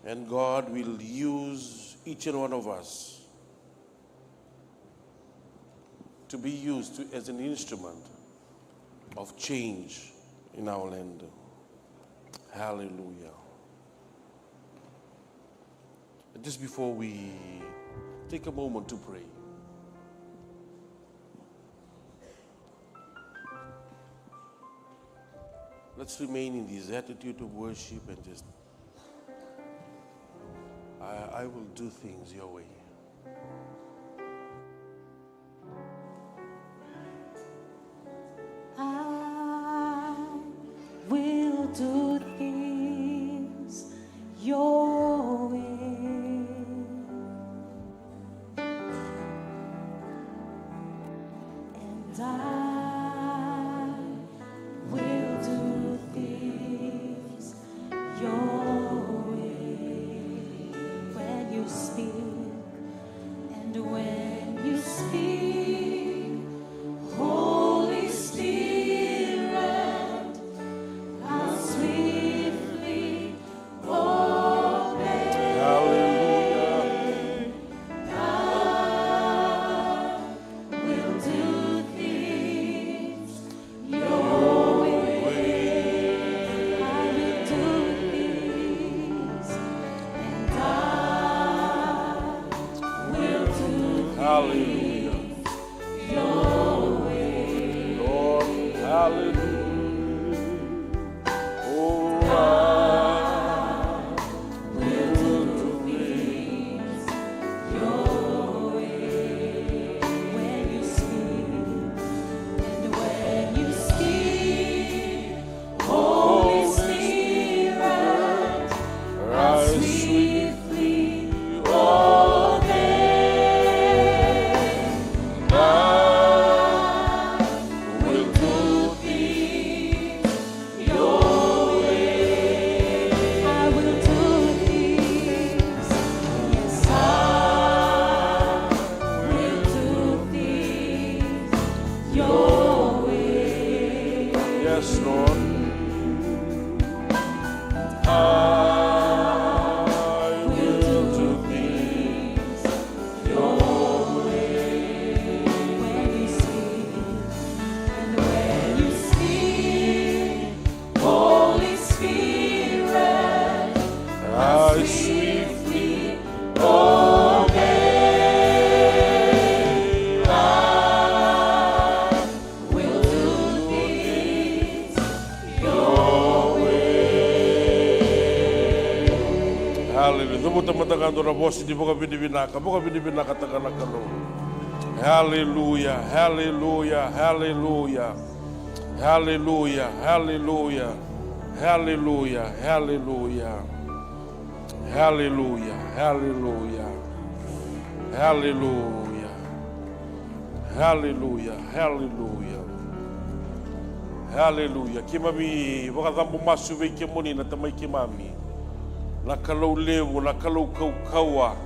And God will use each and one of us to be used as an instrument of change in our land. Hallelujah. And just before we take a moment to pray, let's remain in this attitude of worship and just, I will do things your way.
I will do things your way. And I will do things your way. When you speak, and when you speak, Holy Spirit, how swiftly obey.
Hallelujah.
I will do things your way. I will do things, and I will do
Hallelujah.
your way.
Lord, hallelujah. Oh, I
Will do things your way. When you speak, and when you speak, Holy Spirit, how swiftly obey. I will do things your way. I will do things. Yes, I will do things your way.
yes, Lord. I will do things
your way. When you speak, and when you speak, Holy Spirit,
I
swiftly obey. I will do things your way.
Hallelujah. Tumuta matagando na bosi di boka binibinaka takanakalo. Hallelujah, hallelujah, hallelujah. Hallelujah, hallelujah. Hallelujah, hallelujah. Hallelujah, hallelujah. Hallelujah. Hallelujah, hallelujah. Hallelujah. Kimami, wakadambu masuwe kimoni na tamay kimami. Nakalau lewo, nakalau kaukawa.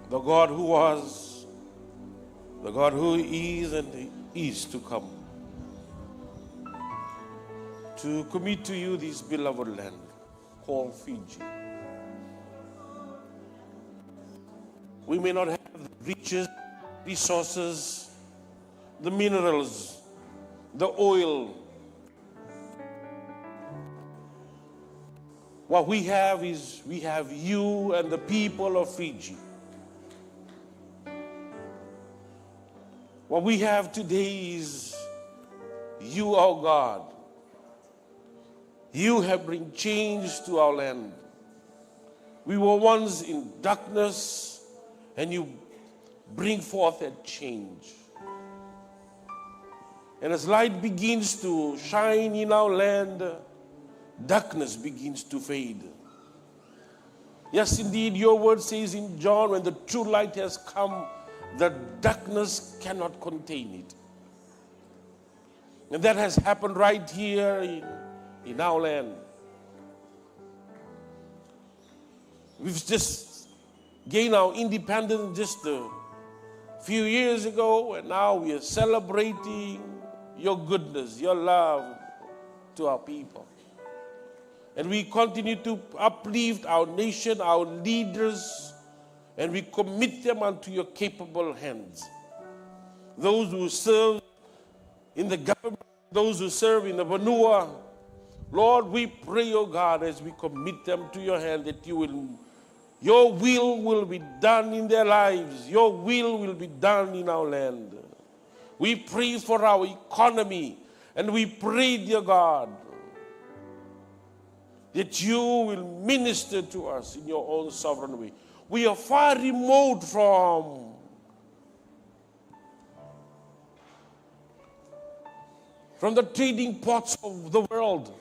The God who was, the God who is and is to come. To commit to you this beloved land called Fiji. We may not have the riches, resources, the minerals, the oil. What we have is we have you and the people of Fiji. What we have today is you, our God. You have brought change to our land. We were once in darkness, and you bring forth a change. And as light begins to shine in our land, darkness begins to fade. Yes, indeed, your word says in John, when the true light has come, the darkness cannot contain it. And that has happened right here in our land. We've just gained our independence just a few years ago, and now we are celebrating your goodness, your love to our people. And we continue to uplift our nation, our leaders, and we commit them unto your capable hands. Those who serve in the government, those who serve in the Vanua, Lord, we pray, oh God, as we commit them to your hand, that your will be done in their lives. Your will be done in our land. We pray for our economy, and we pray, dear God, that you will minister to us in your own sovereign way. We are far remote from the trading ports of the world.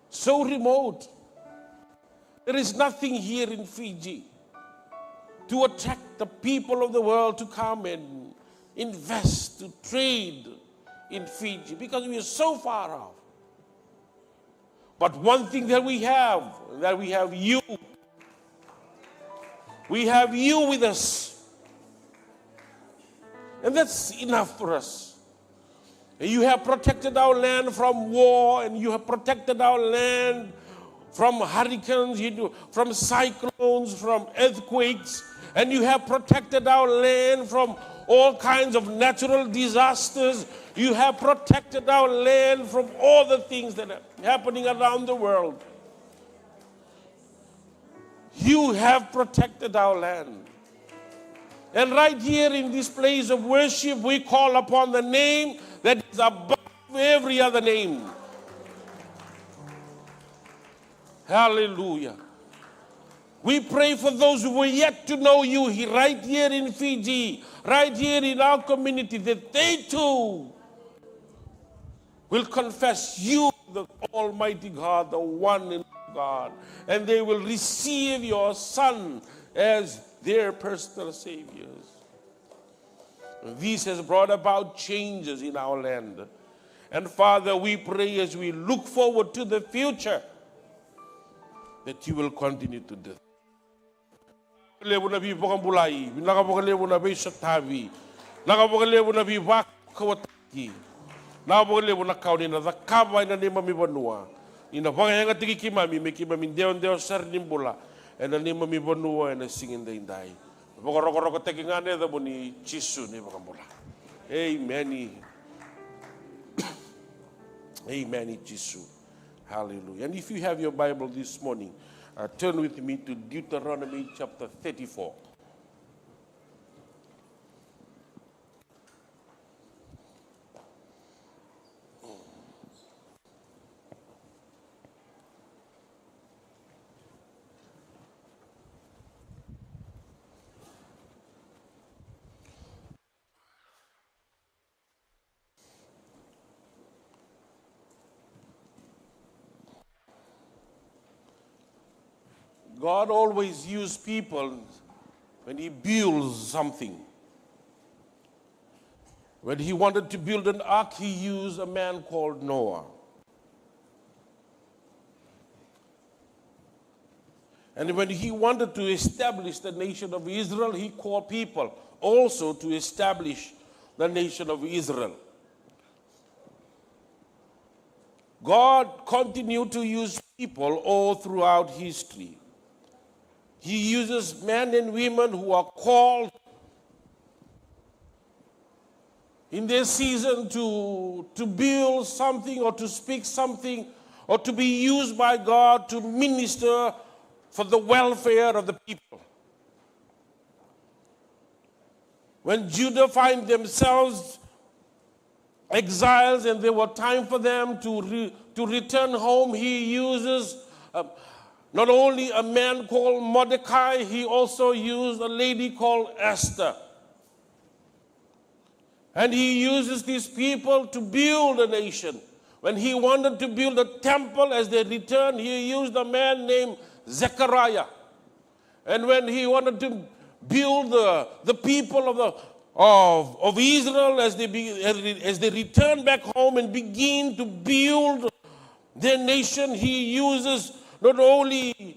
So remote. There is nothing here in Fiji to attract the people of the world to come and invest, to trade in Fiji, because we are so far off. But one thing that we have you. We have you with us. And that's enough for us. And you have protected our land from war, and you have protected our land from hurricanes, from cyclones, from earthquakes, and you have protected our land from all kinds of natural disasters. You have protected our land from all the things that are happening around the world. You have protected our land. And right here in this place of worship, we call upon the name that is above every other name. Hallelujah. We pray for those who were yet to know you right here in Fiji, right here in our community, that they too will confess you, the Almighty God, the one and only God, and they will receive your Son as their personal saviors. This has brought about changes in our land. And Father, we pray as we look forward to the future, that you will continue to do. Ina wanganga tiki kimami me kimami ndeo sar nimbula ena ni mami bonua ena singin dai roko teki ngane da boni chisu ni bakambula. Amen. Amen, Chisu. Hallelujah. And if you have your Bible this morning, turn with me to Deuteronomy chapter 34. God always uses people when he builds something. When he wanted to build an ark, he used a man called Noah. And when he wanted to establish the nation of Israel, he called people also to establish the nation of Israel. God continued to use people all throughout history. He uses men and women who are called in their season to build something or to speak something or to be used by God to minister for the welfare of the people. When Judah find themselves exiles and there was time for them to return home, he uses not only a man called Mordecai, he also used a lady called Esther. And he uses these people to build a nation. When he wanted to build a temple as they returned, he used a man named Zechariah. And when he wanted to build the people of Israel as they return back home and begin to build their nation, he uses not only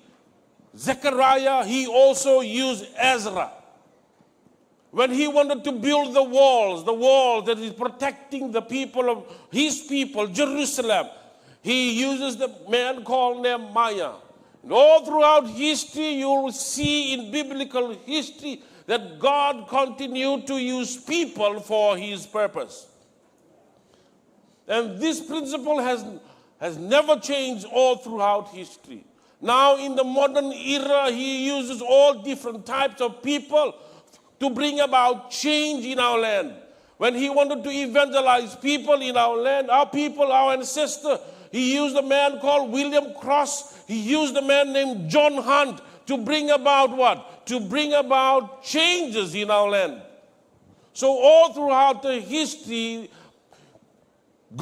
Zechariah, he also used Ezra. When he wanted to build the walls that is protecting the people of his people, Jerusalem, he uses the man called Nehemiah. And all throughout history, you will see in biblical history that God continued to use people for his purpose. And this principle has never changed all throughout history. Now in the modern era, he uses all different types of people to bring about change in our land. When he wanted to evangelize people in our land, our people, our ancestors, he used a man called William Cross. He used a man named John Hunt to bring about what? To bring about changes in our land. So all throughout the history,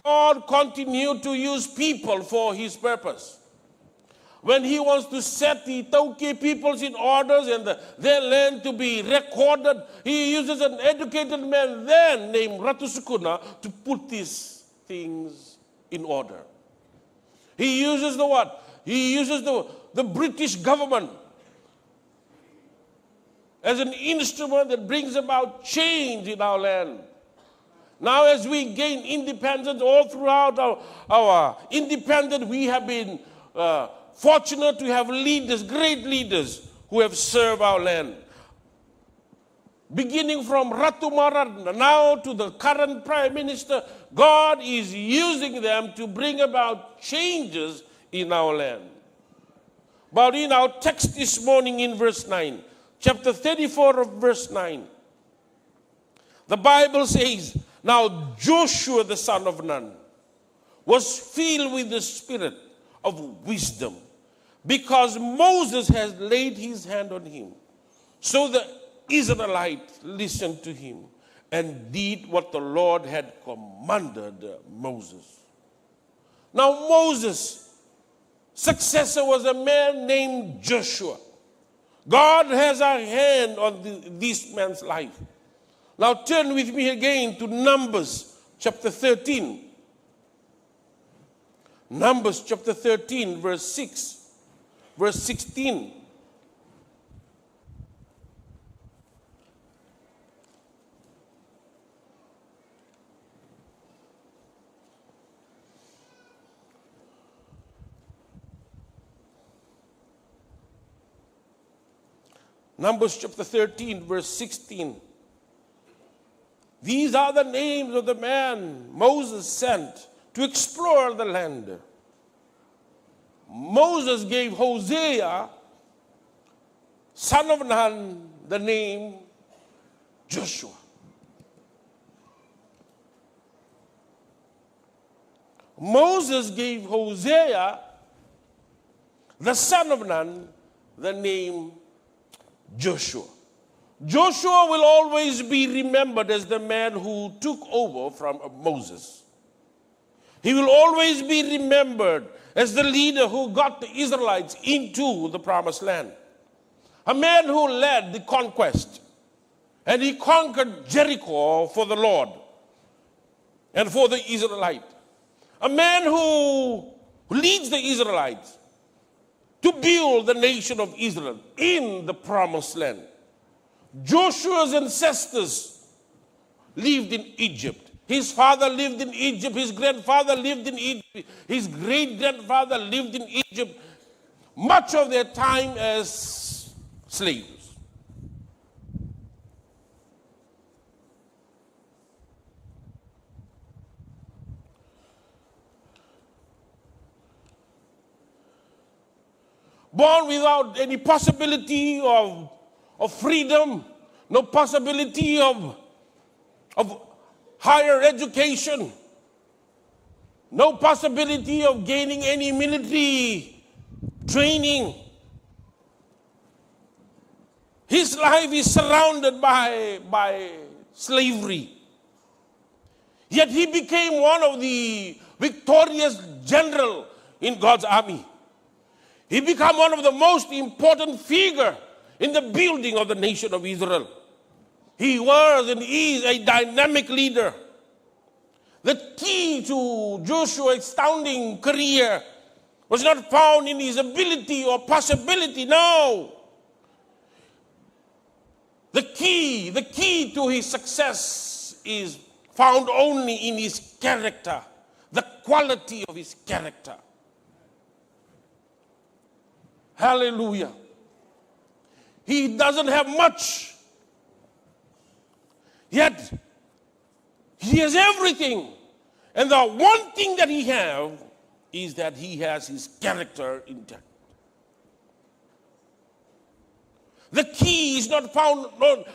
God continued to use people for his purpose. When he wants to set the Tauke peoples in orders and their land to be recorded, he uses an educated man then named Ratu Sukuna to put these things in order. He uses the what? He uses the British government as an instrument that brings about change in our land. Now as we gain independence all throughout our independence, we have been fortunate to have leaders, great leaders, who have served our land. Beginning from Ratu Maran now to the current Prime Minister, God is using them to bring about changes in our land. But in our text this morning in verse 9, chapter 34 of verse 9, the Bible says, now Joshua the son of Nun was filled with the spirit of wisdom, because Moses has laid his hand on him. So the Israelites listened to him and did what the Lord had commanded Moses. Now Moses' successor was a man named Joshua. God has a hand on this man's life. Now turn with me again to Numbers chapter 13. Numbers chapter 13, verse 6, verse 16. Numbers chapter 13, verse 16. These are the names of the man Moses sent to explore the land. Moses gave Hosea, son of Nun, the name Joshua. Moses gave Hosea, the son of Nun, the name Joshua. Joshua will always be remembered as the man who took over from Moses. He will always be remembered as the leader who got the Israelites into the promised land. A man who led the conquest. And he conquered Jericho for the Lord and for the Israelites. A man who leads the Israelites to build the nation of Israel in the promised land. Joshua's ancestors lived in Egypt. His father lived in Egypt. His grandfather lived in Egypt. His great-grandfather lived in Egypt. Much of their time as slaves. Born without any possibility of freedom, no possibility of higher education, no possibility of gaining any military training. His life is surrounded by slavery. Yet he became one of the victorious general in God's army. He became one of the most important figure in the building of the nation of Israel. He was and is a dynamic leader. The key to Joshua's astounding career was not found in his ability or possibility, no. The key to his success is found only in his character, the quality of his character. Hallelujah. He doesn't have much, yet he has everything. And the one thing that he has is that he has his character intact. The key is not found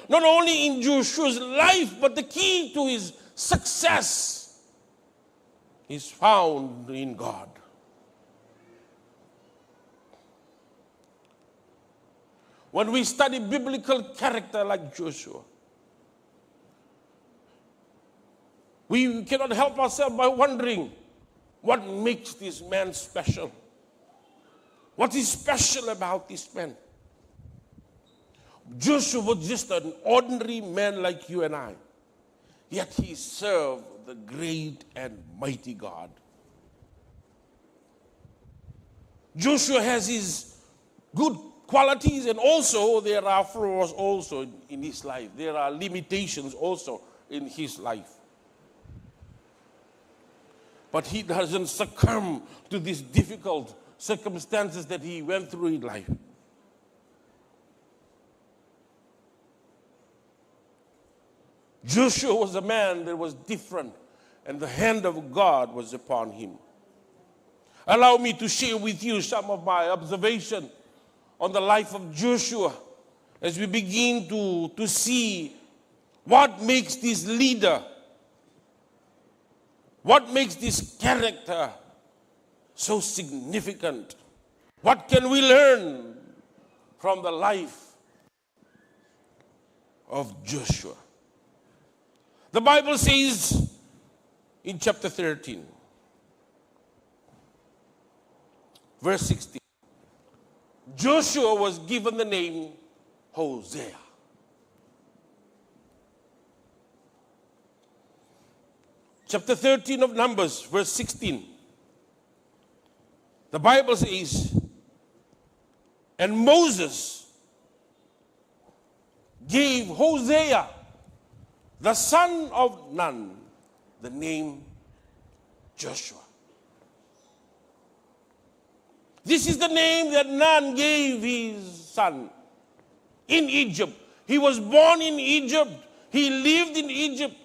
not only in Joshua's life, but the key to his success is found in God. When we study biblical character like Joshua, we cannot help ourselves by wondering what makes this man special. What is special about this man? Joshua was just an ordinary man like you and I, yet he served the great and mighty God. Joshua has his good qualities, and also there are flaws also in his life. There are limitations also in his life. But he doesn't succumb to these difficult circumstances that he went through in life. Joshua was a man that was different, and the hand of God was upon him. Allow me to share with you some of my observations on the life of Joshua as we begin to see what makes this leader, what makes this character so significant. What can we learn from the life of Joshua? The Bible says in chapter 13, verse 16, Joshua was given the name Hosea. Chapter 13 of Numbers, verse 16. The Bible says, and Moses gave Hosea, the son of Nun, the name Joshua. This is the name that Nun gave his son in Egypt. He was born in Egypt. He lived in Egypt.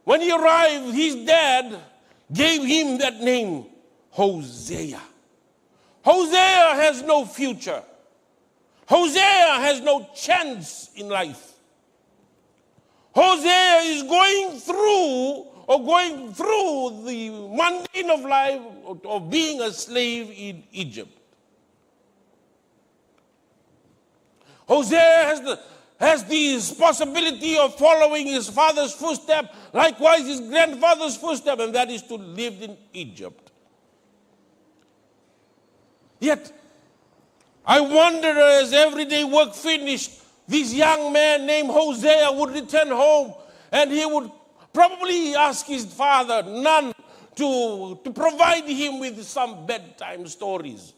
When he arrived, his dad gave him that name, Hosea. Hosea has no future. Hosea has no chance in life. Hosea is going through the mundane of life of being a slave in Egypt. Hosea has this possibility of following his father's footsteps, likewise his grandfather's footsteps, and that is to live in Egypt. Yet, I wonder, as everyday work finished, this young man named Hosea would return home, and he would probably ask his father, Nun, to provide him with some bedtime stories.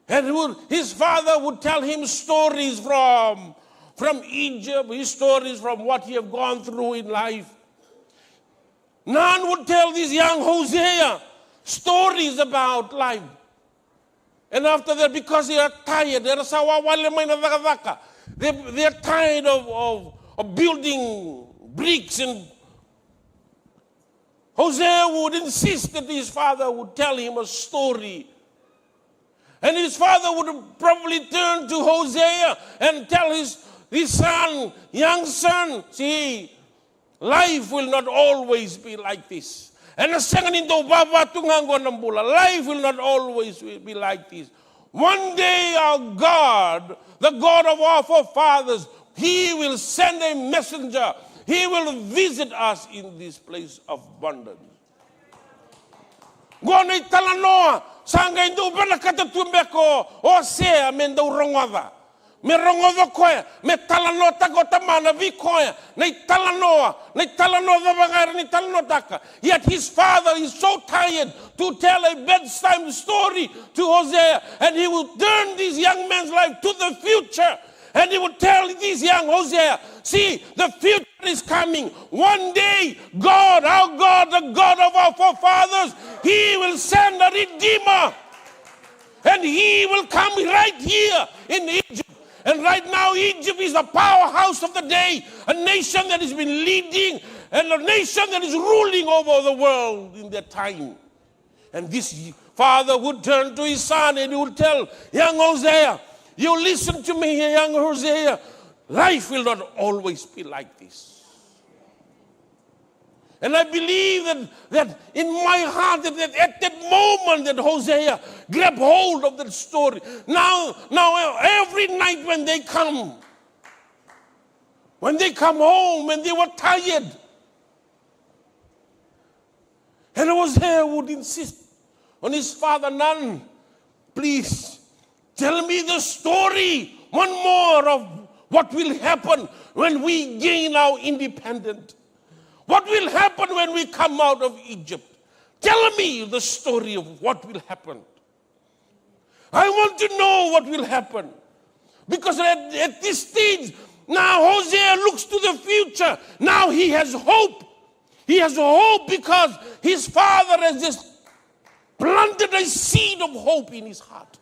And his father would tell him stories from Egypt, his stories from what he had gone through in life. Nun would tell this young Hosea stories about life. And after that, because they are tired, they're tired of building bricks, and Hosea would insist that his father would tell him a story. And his father would probably turn to Hosea and tell his son, young son, see, life will not always be like this. And life will not always be like this. One day our God, the God of our forefathers, He will send a messenger. He will visit us in this place of abundance. Gona I talanoa, sanga indu bala katatumbeko, o sea menda urongwada. Me rongodo koe, me talanoa tako tamana vi koe, nei talanoa the bangara ni talanoa taka. Yet his father is so tired to tell a bedtime story to Hosea, and he will turn this young man's life to the future. And he will tell this young Hosea, see, the future is coming. One day, God, our God, the God of our forefathers, He will send a Redeemer. And He will come right here in Egypt. And right now, Egypt is the powerhouse of the day, a nation that has been leading and a nation that is ruling over the world in their time. And this father would turn to his son and he would tell young Hosea, you listen to me here, young Hosea. Life will not always be like this. And I believe that in my heart, that at that moment that Hosea grabbed hold of that story. Now every night when they come home and they were tired, and Hosea would insist on his father, Nun, please tell me the story one more of what will happen when we gain our independence. What will happen when we come out of Egypt? Tell me the story of what will happen. I want to know what will happen. Because at this stage, now Hosea looks to the future. Now he has hope. He has hope because his father has just planted a seed of hope in his heart.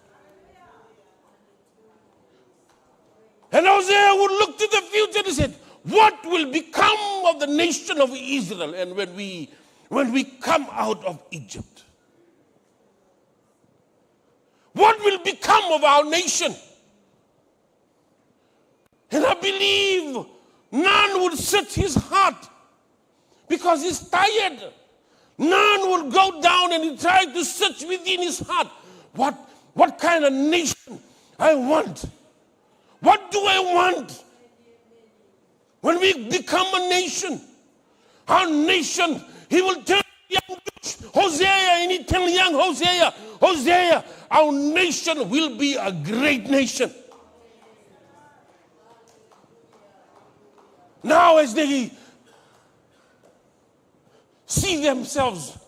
And Hosea would look to the future and said, what will become of the nation of Israel and when we come out of Egypt? What will become of our nation? And I believe none would set his heart because he's tired. None will go down and he try to search within his heart. What kind of nation I want? What do I want? When we become a nation, our nation, he will tell young Hosea and he tell young Hosea, Hosea, our nation will be a great nation. Now as they see themselves,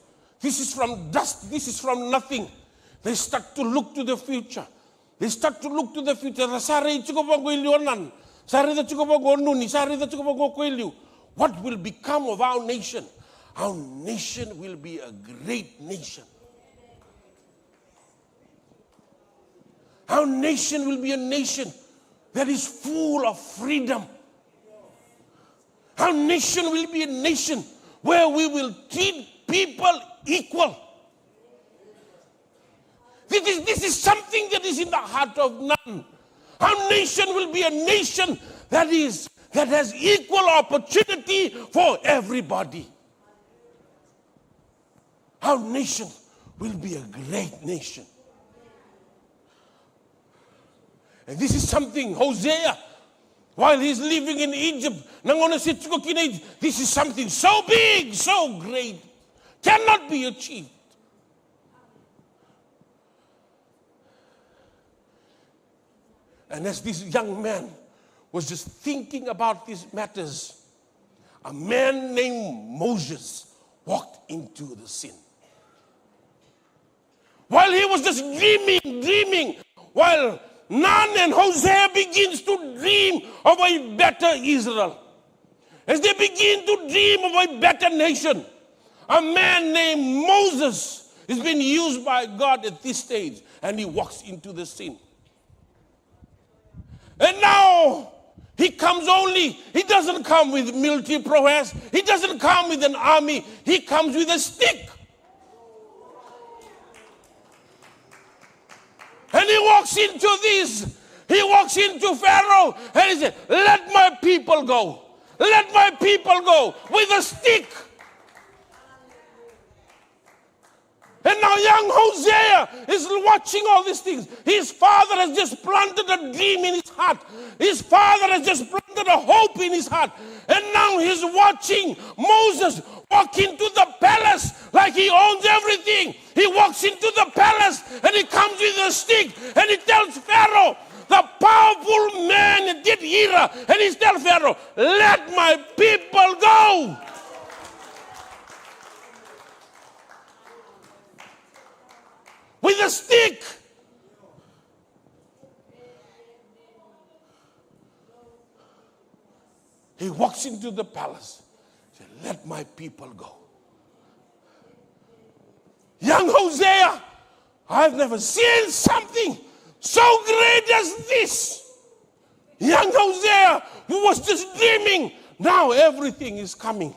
this is from dust, this is from nothing, they start to look to the future. They start to look to the future. What will become of our nation? Our nation will be a great nation. Our nation will be a nation that is full of freedom. Our nation will be a nation where we will treat people equal. This is something that is in the heart of none. Our nation will be a nation that has equal opportunity for everybody. Our nation will be a great nation. And this is something Hosea, while he's living in Egypt, this is something so big, so great, cannot be achieved. And as this young man was just thinking about these matters, a man named Moses walked into the scene. While he was just dreaming, while Nun and Hosea begins to dream of a better Israel. As they begin to dream of a better nation, a man named Moses is being used by God at this stage, and he walks into the scene. And now, he doesn't come with military prowess. He doesn't come with an army. He comes with a stick. And he walks into Pharaoh, and he said, let my people go. Let my people go with a stick. And now young Hosea is watching all these things. His father has just planted a dream in his heart. His father has just planted a hope in his heart. And now he's watching Moses walk into the palace like he owns everything. He walks into the palace and he comes with a stick and he tells Pharaoh, the powerful man did hear, and he tells Pharaoh, let my people go. With a stick. He walks into the palace. Said, let my people go. Young Hosea, I've never seen something so great as this. Young Hosea, who was just dreaming, now everything is coming.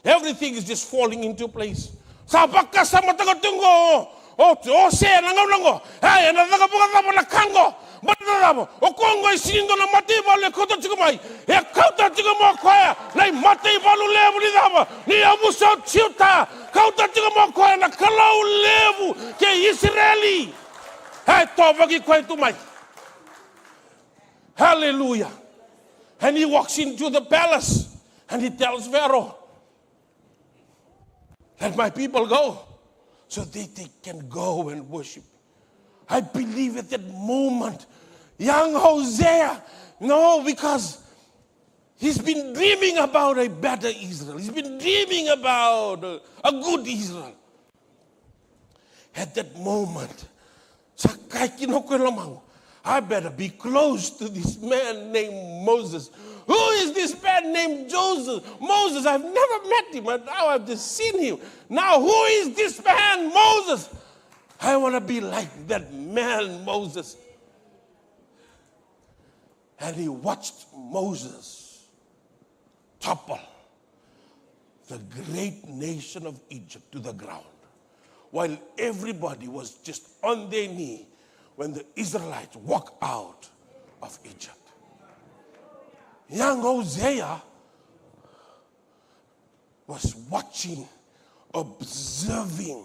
Everything is just falling into place. Sapaka sama tagatunggo. O se nango. Hey, another kango. But o Congo is seen on a Mativa le Kota Chigumai. A Kota Chigamokoya, like Mativalu level, Niabuso Chuta, Kota Chigamokoya, and a Kalau level, K Israeli. Hey, Tovaki quite to my. Hallelujah. And he walks into the palace and he tells Pharaoh, let my people go so they can go and worship. I believe at that moment, young Hosea, no, because he's been dreaming about a better Israel. He's been dreaming about a good Israel. At that moment, I better be close to this man named Moses. Who is this man named Moses? I've never met him, and now I've just seen him. Now, who is this man, Moses? I want to be like that man, Moses. And he watched Moses topple the great nation of Egypt to the ground, while everybody was just on their knee when the Israelites walked out of Egypt. Young Hosea was watching, observing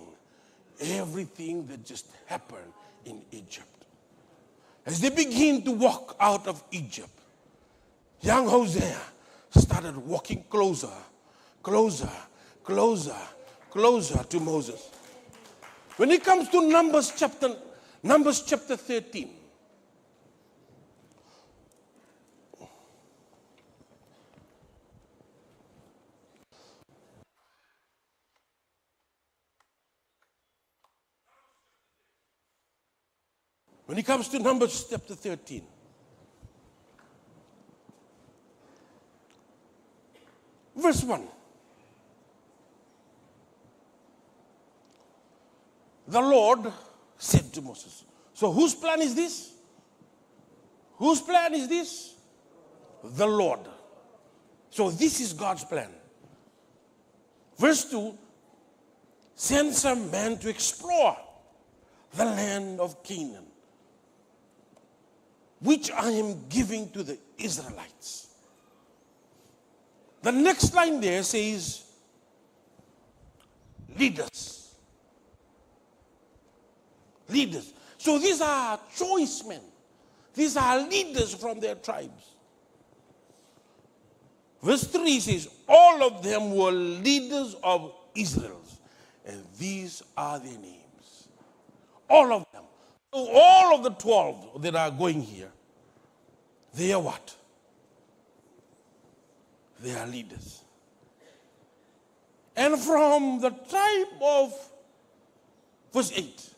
everything that just happened in Egypt. As they begin to walk out of Egypt, young Hosea started walking closer to Moses. When it comes to Numbers chapter 13, when it comes to Numbers chapter 13, verse 1. The Lord said to Moses. So whose plan is this? Whose plan is this? The Lord. So this is God's plan. Verse 2. Send some men to explore the land of Canaan, which I am giving to the Israelites. The next line there says, leaders. Leaders. So these are choice men. These are leaders from their tribes. Verse 3 says, all of them were leaders of Israel, and these are their names. All of them. So all of the 12 that are going here, they are what? They are leaders. And from the tribe of, verse 8,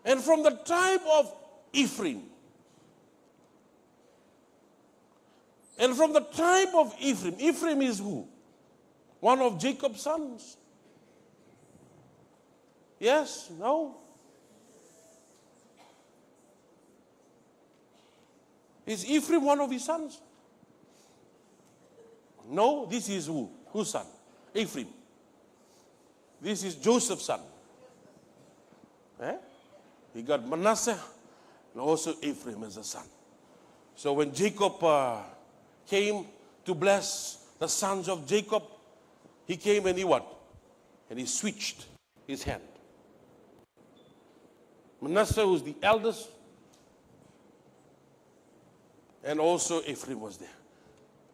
and from the tribe of Ephraim, and from the tribe of Ephraim, Ephraim is who? One of Jacob's sons. Yes? No? Is Ephraim one of his sons? No, this is who? Whose son? Ephraim. This is Joseph's son. He got Manasseh and also Ephraim as a son. So when Jacob came to bless the sons of Jacob, he came and he what? And he switched his hand. Manasseh was the eldest, and also Ephraim was there.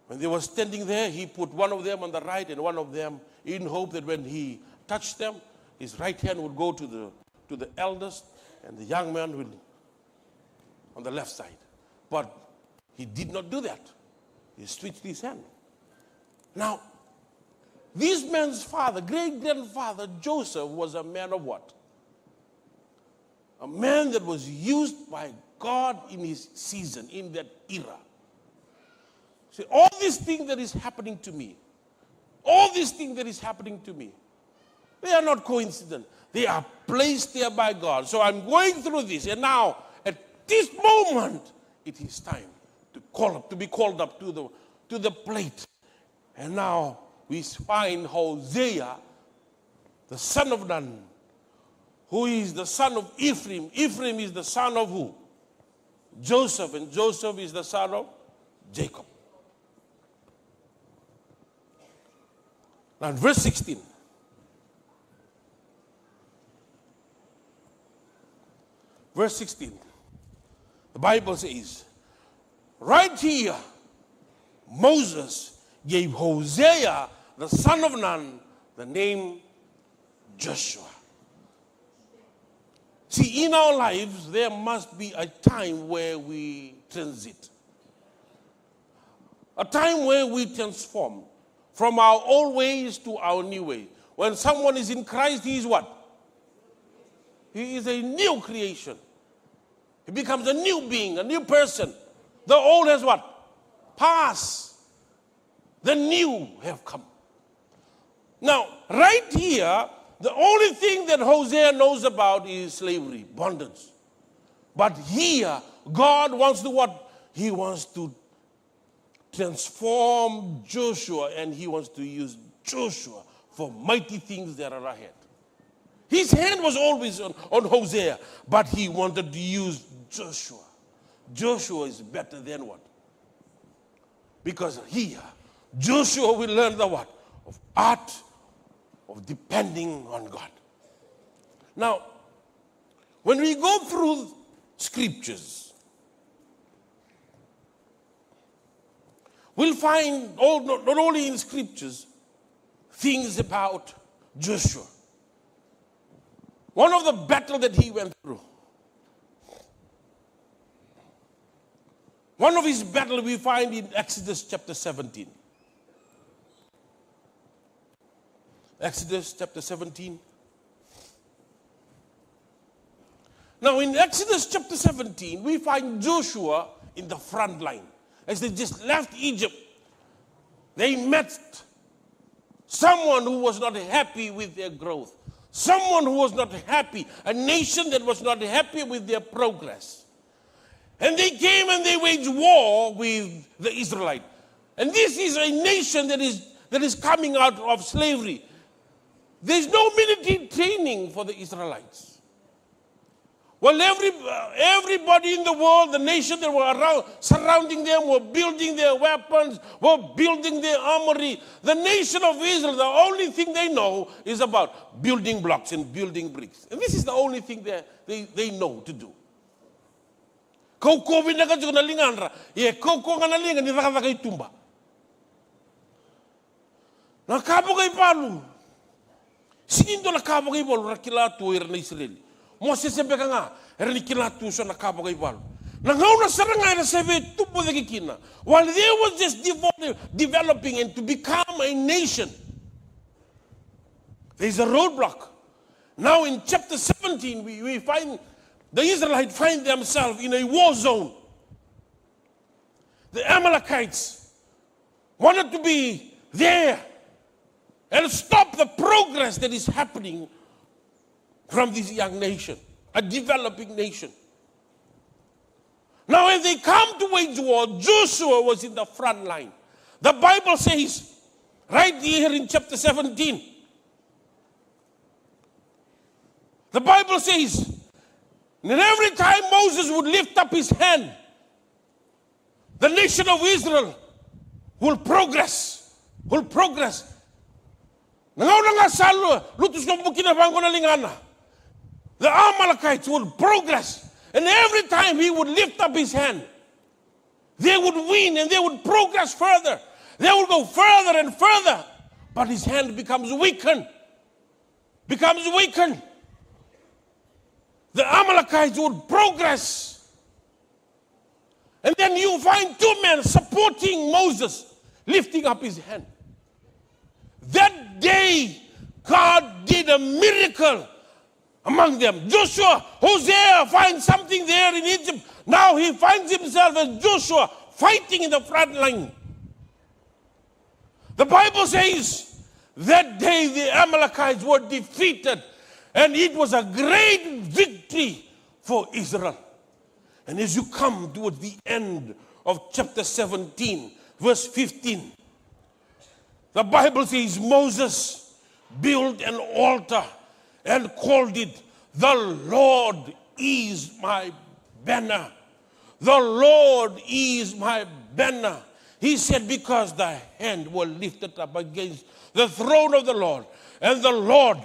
When they were standing there, he put one of them on the right and one of them in hope that when he touched them, his right hand would go to the eldest and the young man will on the left side. But he did not do that. He switched his hand. Now, this man's father, great-grandfather Joseph, was a man of what? A man that was used by God in his season, in that era. See, all these things that is happening to me, they are not coincidence. They are placed there by God. So I'm going through this, and now, at this moment, it is time to be called up to the plate. And now we find Hosea, the son of Nun, who is the son of Ephraim. Ephraim is the son of who? Joseph, and Joseph is the son of Jacob. Now in verse 16. Verse 16. The Bible says, right here, Moses gave Hosea, the son of Nun, the name Joshua. See, in our lives, there must be a time where we transit. A time where we transform from our old ways to our new way. When someone is in Christ, he is what? He is a new creation. He becomes a new being, a new person. The old has what? Passed. The new have come. Now, right here, the only thing that Hosea knows about is slavery, bondage. But here, God wants to what? He wants to transform Joshua, and he wants to use Joshua for mighty things that are ahead. His hand was always on Hosea, but he wanted to use Joshua. Joshua is better than what? Because here, Joshua will learn the what? Of art of depending on God. Now, when we go through scriptures, we'll find not only in scriptures things about Joshua. One of the battles that he went through, one of his battles we find in Exodus chapter 17. Exodus chapter 17. Now in Exodus chapter 17, we find Joshua in the front line. As they just left Egypt, they met someone who was not happy with their growth. Someone who was not happy, a nation that was not happy with their progress. And they came and they waged war with the Israelites. And this is a nation that is coming out of slavery. There's no military training for the Israelites. Well, everybody in the world, the nation that were around, surrounding them, were building their weapons, were building their armory. The nation of Israel, the only thing they know is about building blocks and building bricks. And this is the only thing they know to do. Kau na ka juga nalingan ra, kau nalingan ni raka kay tumba. Na kabo kay palu. Sinindo na kabo kay palu rakila tu na Israel. Moses sembe ka nga, ni kila tu so na kabo kay palu. Na ngau na sarangay na sebe tubo de kina. While they was just developing and to become a nation, there is a roadblock. Now in chapter 17, we find the Israelites find themselves in a war zone. The Amalekites wanted to be there and stop the progress that is happening from this young nation, a developing nation. Now when they come to wage war, Joshua was in the front line. The Bible says, right here in chapter 17, the Bible says, and every time Moses would lift up his hand, the nation of Israel will progress. The Amalekites would progress, and every time he would lift up his hand, they would win and they would progress further. They would go further and further, but his hand becomes weakened. The Amalekites would progress. And then you find two men supporting Moses, lifting up his hand. That day, God did a miracle among them. Joshua, Hosea finds something there in Egypt. Now he finds himself as Joshua fighting in the front line. The Bible says that day the Amalekites were defeated, and it was a great victory for Israel. And as you come towards the end of chapter 17, verse 15, the Bible says Moses built an altar and called it, "The Lord is my banner. The Lord is my banner." He said, because the hand were lifted up against the throne of the Lord, and the Lord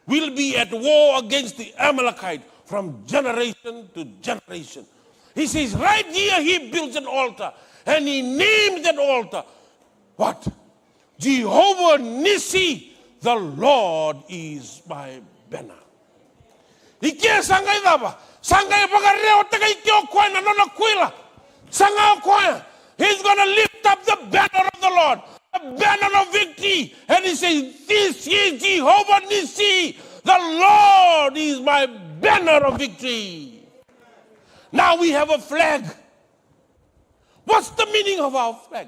will be at war against the Amalekite from generation to generation. He says right here he builds an altar, and he named that altar what? Jehovah Nissi, the Lord is my banner. Ikia sangai daba, sangai bagareo tagai kyo koe na nona kuila, sangai koe. He's going to lift up the banner of the Lord, the banner of victory, and he says, "This is Jehovah Nissi, the Lord is my banner of victory." Now we have a flag. What's the meaning of our flag?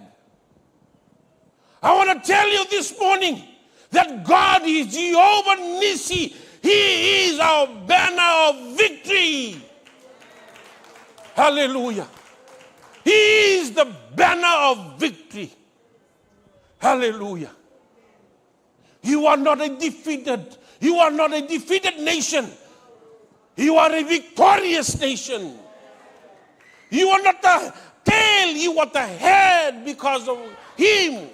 I want to tell you this morning that God is Jehovah Nissi. He is our banner of victory. Hallelujah. He is the banner of victory. Hallelujah. You are not a defeated nation. You are a victorious nation. You are not the tail, you are the head because of him.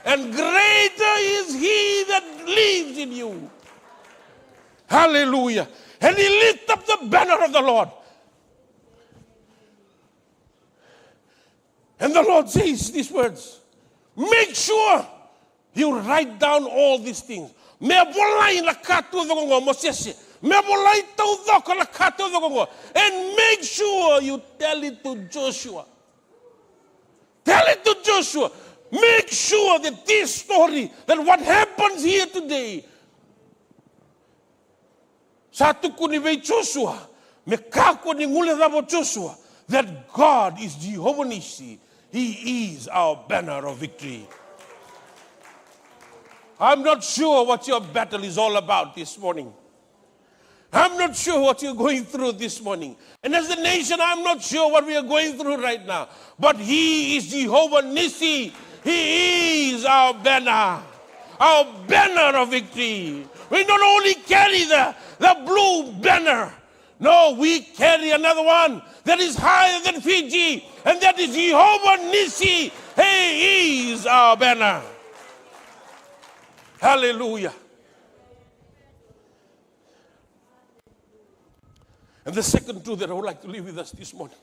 And greater is he that lives in you. Hallelujah. And he lifted up the banner of the Lord. And the Lord says these words, make sure you write down all these things. And make sure you tell it to Joshua. Tell it to Joshua. Make sure that this story, that what happens here today, satu kuni vei Joshua, me kako ni ngule rabo Joshua, that God is Jehovah Nissi. He is our banner of victory. I'm not sure what your battle is all about this morning. I'm not sure what you're going through this morning. And as a nation, I'm not sure what we are going through right now. But he is Jehovah Nissi. He is our banner of victory. We not only carry the blue banner. No, we carry another one that is higher than Fiji. And that is Jehovah Nissi. He is our banner. Hallelujah. And the second truth that I would like to leave with us this morning.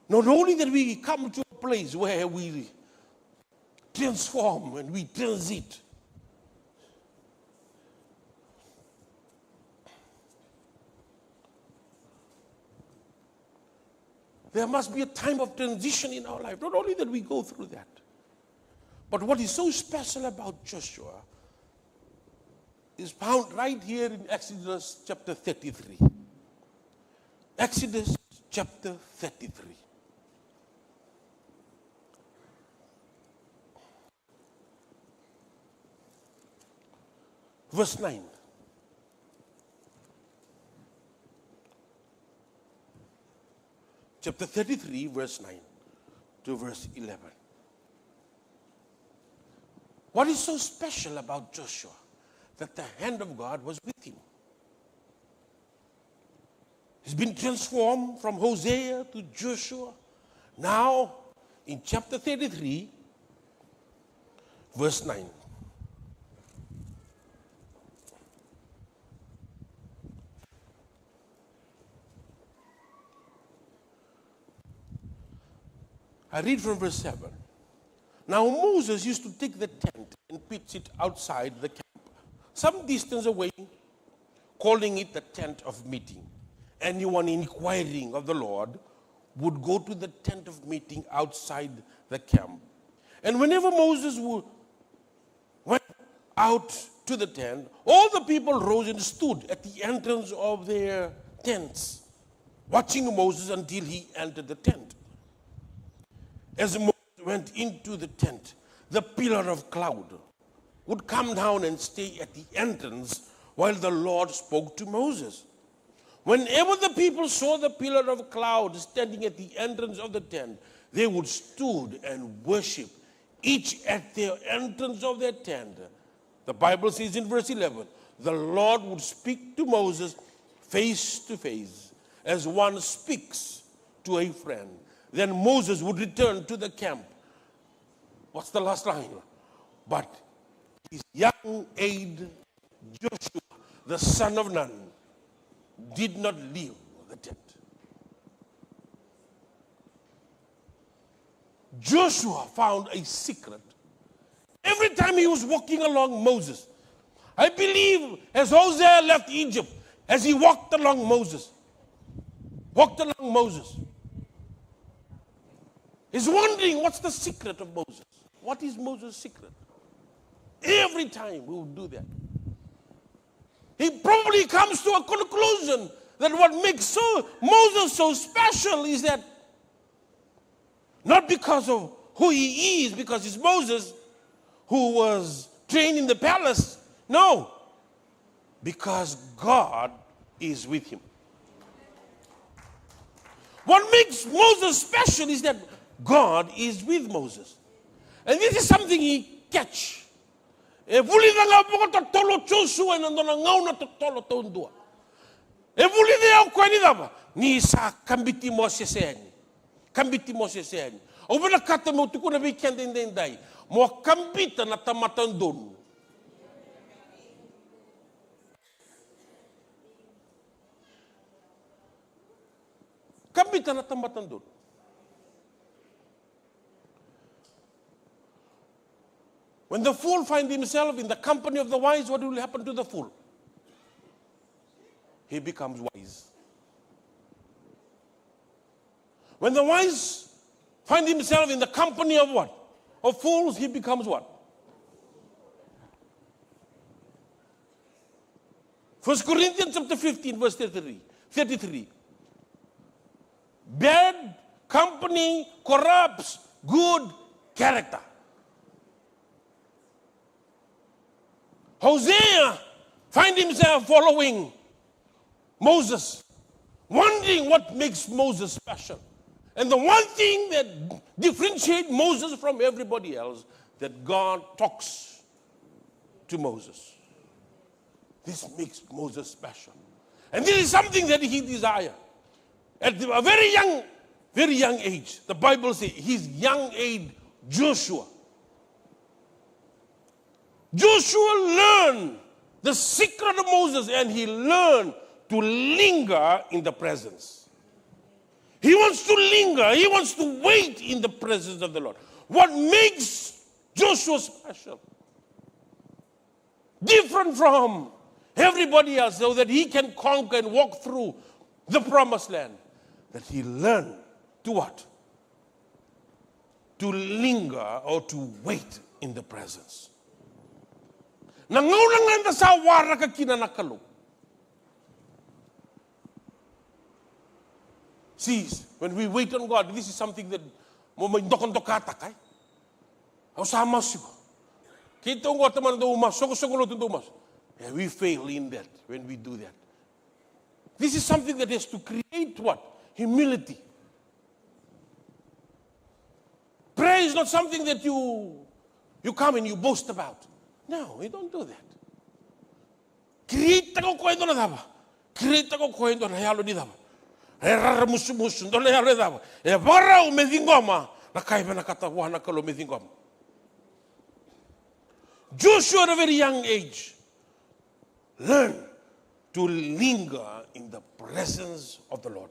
Not only that we come to a place where we transform and we transit. There must be a time of transition in our life. Not only that we go through that. But what is so special about Joshua is found right here in Exodus chapter 33. Exodus chapter 33. Verse 9. Chapter 33, verse 9 to verse 11. What is so special about Joshua? That the hand of God was with him. He's been transformed from Hosea to Joshua. Now, in chapter 33, verse 9. I read from verse 7. Now Moses used to take the tent and pitch it outside the camp, some distance away, calling it the tent of meeting. Anyone inquiring of the Lord would go to the tent of meeting outside the camp. And whenever Moses went out to the tent, all the people rose and stood at the entrance of their tents, watching Moses until he entered the tent. As Moses went into the tent, the pillar of cloud would come down and stay at the entrance while the Lord spoke to Moses. Whenever the people saw the pillar of cloud standing at the entrance of the tent, they would stood and worship, each at their entrance of their tent. The Bible says in verse 11, the Lord would speak to Moses face to face, as one speaks to a friend. Then Moses would return to the camp. What's the last line? But his young aide, Joshua, the son of Nun, did not leave the tent. Joshua found a secret. Every time he was walking along Moses, I believe as Hosea left Egypt, as he walked along Moses, he's wondering what's the secret of Moses. What is Moses' secret? Every time we would do that. He probably comes to a conclusion that what makes Moses so special is that not because of who he is, because it's Moses who was trained in the palace. No, because God is with him. What makes Moses special is that God is with Moses. And this is something he catch. E vuli nga po to tolo Joshua na ndona ngauna to tolo tondua. E vuli de ko ni daba ni sa kambiti Moseseni. Kambiti Moseseni. O vela kata mo tuku na weekend dai. Mo kambita na tamatandon. Kambita na tamatandon. When the fool finds himself in the company of the wise, what will happen to the fool? He becomes wise. When the wise finds himself in the company of what? Of fools, he becomes what? 1 Corinthians chapter 15, verse 33. Bad company corrupts good character. Hosea find himself following Moses, wondering what makes Moses special. And the one thing that differentiates Moses from everybody else, that God talks to Moses. This makes Moses special. And this is something that he desired. At a very young age, the Bible says his young age, Joshua learned the secret of Moses, and he learned to linger in the presence. He wants to linger. He wants to wait in the presence of the Lord. What makes Joshua special? Different from everybody else, so that he can conquer and walk through the promised land. That he learned to what? To linger or to wait in the presence. Nangulangan sa wara ka kinanakalo. See, when we wait on God, this is something that mo mandokon-dokata kay. Au sama sigo. Kita ngo teman do umas, soko-soko do umas. We fail in that when we do that. This is something that has to create what? Humility. Prayer is not something that you come and you boast about. No, we don't do that. Create ko kwento na daba. Create ko kwento na halo ni daba. Era musu ndole halo daba. E bara o medingoma na kaiba na katawa na kalo medingoma. Joshua at a very young age learned to linger in the presence of the Lord.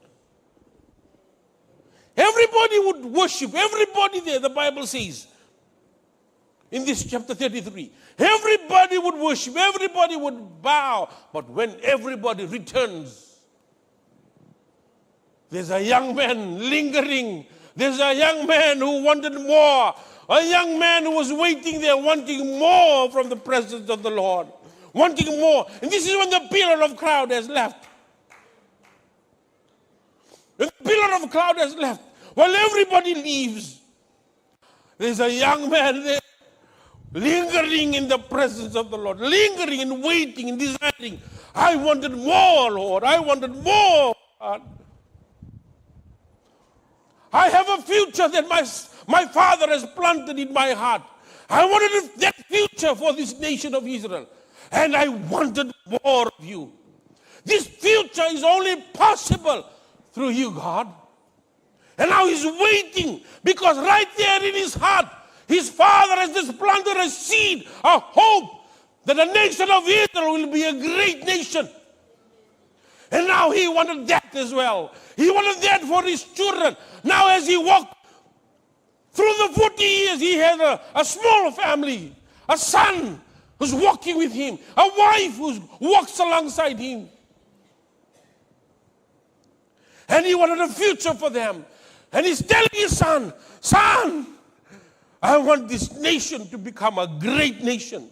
Everybody would worship, everybody there, the Bible says, in this chapter 33, everybody would worship, everybody would bow, but when everybody returns, there's a young man lingering, there's a young man who wanted more, a young man who was waiting there wanting more from the presence of the Lord, wanting more. And this is when the pillar of cloud has left. The pillar of cloud has left. While everybody leaves, there's a young man there lingering in the presence of the Lord, lingering and waiting and desiring. I wanted more, Lord. I wanted more, God. I have a future that my Father has planted in my heart. I wanted that future for this nation of Israel. And I wanted more of you. This future is only possible through you, God. And now he's waiting because right there in his heart, his Father has just planted a seed, a hope that the nation of Israel will be a great nation. And now he wanted that as well. He wanted that for his children. Now as he walked through the 40 years, he had a small family, a son who's walking with him, a wife who walks alongside him. And he wanted a future for them. And he's telling his son, son, I want this nation to become a great nation.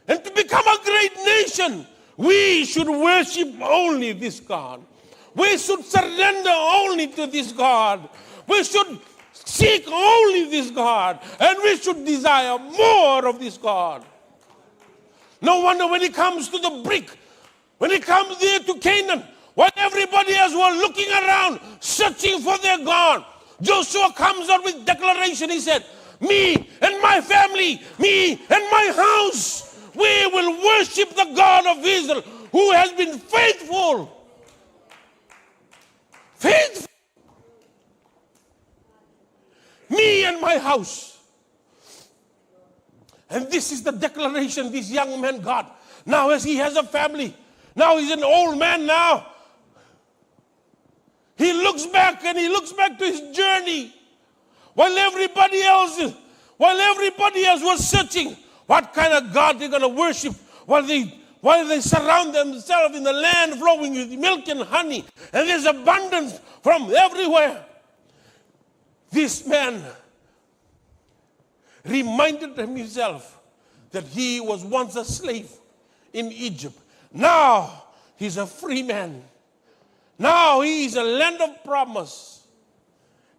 And to become a great nation, we should worship only this God. We should surrender only to this God. We should seek only this God. And we should desire more of this God. No wonder when it comes to the brick, when it comes there to Canaan, while everybody else were looking around, searching for their God, Joshua comes out with declaration. He said, me and my family, me and my house, we will worship the God of Israel who has been faithful. Faithful. Me and my house. And this is the declaration this young man got. Now as he has a family, now he's an old man now. He looks back and he looks back to his journey. While everybody else was searching what kind of God they're going to worship, while they surround themselves in the land flowing with milk and honey, and there's abundance from everywhere. This man reminded himself that he was once a slave in Egypt. Now he's a free man. Now he is a land of promise.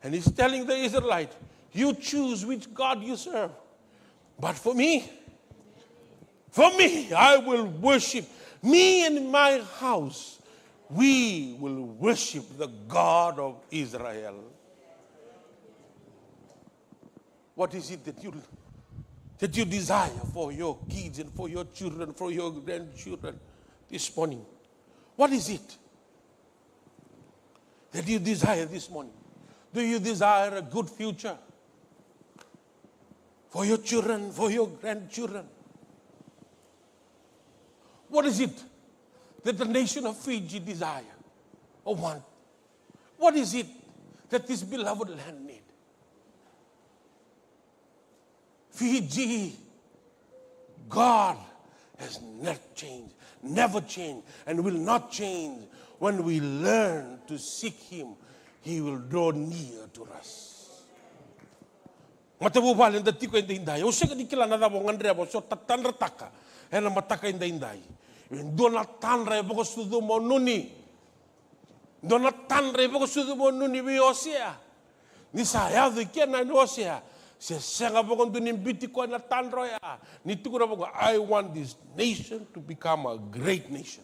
And he's telling the Israelite, you choose which God you serve. But for me, I will worship. Me and my house, we will worship the God of Israel. What is it that you desire for your kids and for your children, for your grandchildren this morning? What is it that you desire this morning? Do you desire a good future for your children, for your grandchildren? What is it that the nation of Fiji desire or want? What is it that this beloved land needs? Fiji, God has not changed, never changed, and will not change. When we learn to seek Him, He will draw near to us. Matabubalin da tiko inda inday. O sega di kila nada mo ngandre mo so tatanra taka. Ena mataka inda inday. Dona tanra e boko sudu mo nuni. Dona tanra e boko sudu mo nuni bi osia. Ni saya do kena no osia. Se senga boko ndunim biti ko na tanro ya. Ni tukura boko, I want this nation to become a great nation.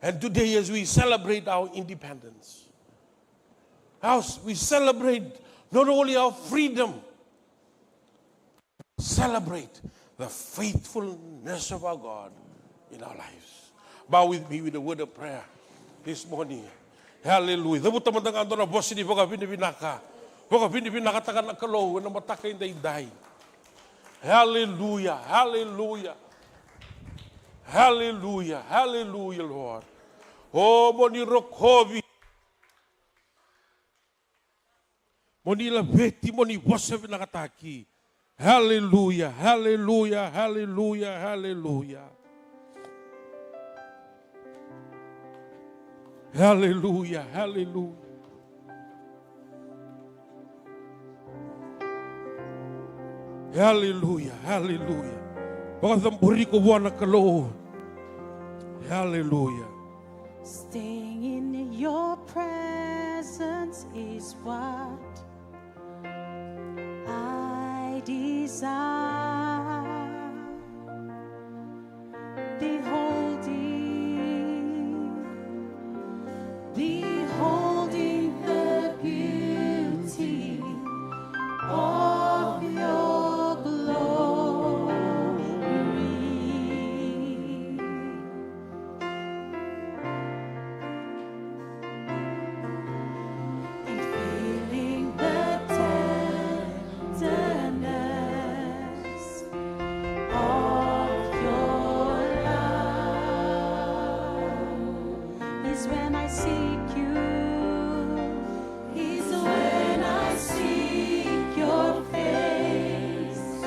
And today as we celebrate our independence, as we celebrate not only our freedom, celebrate the faithfulness of our God in our lives. Bow with me with a word of prayer this morning. Hallelujah. Dapat teman-teman antara bos ini boga binibinaka. Boga binibinaka takan nakalo na mataka inday. Hallelujah, hallelujah. Hallelujah, hallelujah, Lord. Oh, moni rokovi. Moni laveti, moni Wasevanua nakataki. Hallelujah, hallelujah, hallelujah, hallelujah. Hallelujah, hallelujah. Hallelujah, hallelujah. Pakatamburi ko buwan kalo. Hallelujah.
Staying in your presence is what I desire. Beholding the beauty of your glory. And feeling the tenderness of your love is when I seek you. Is when I seek your face.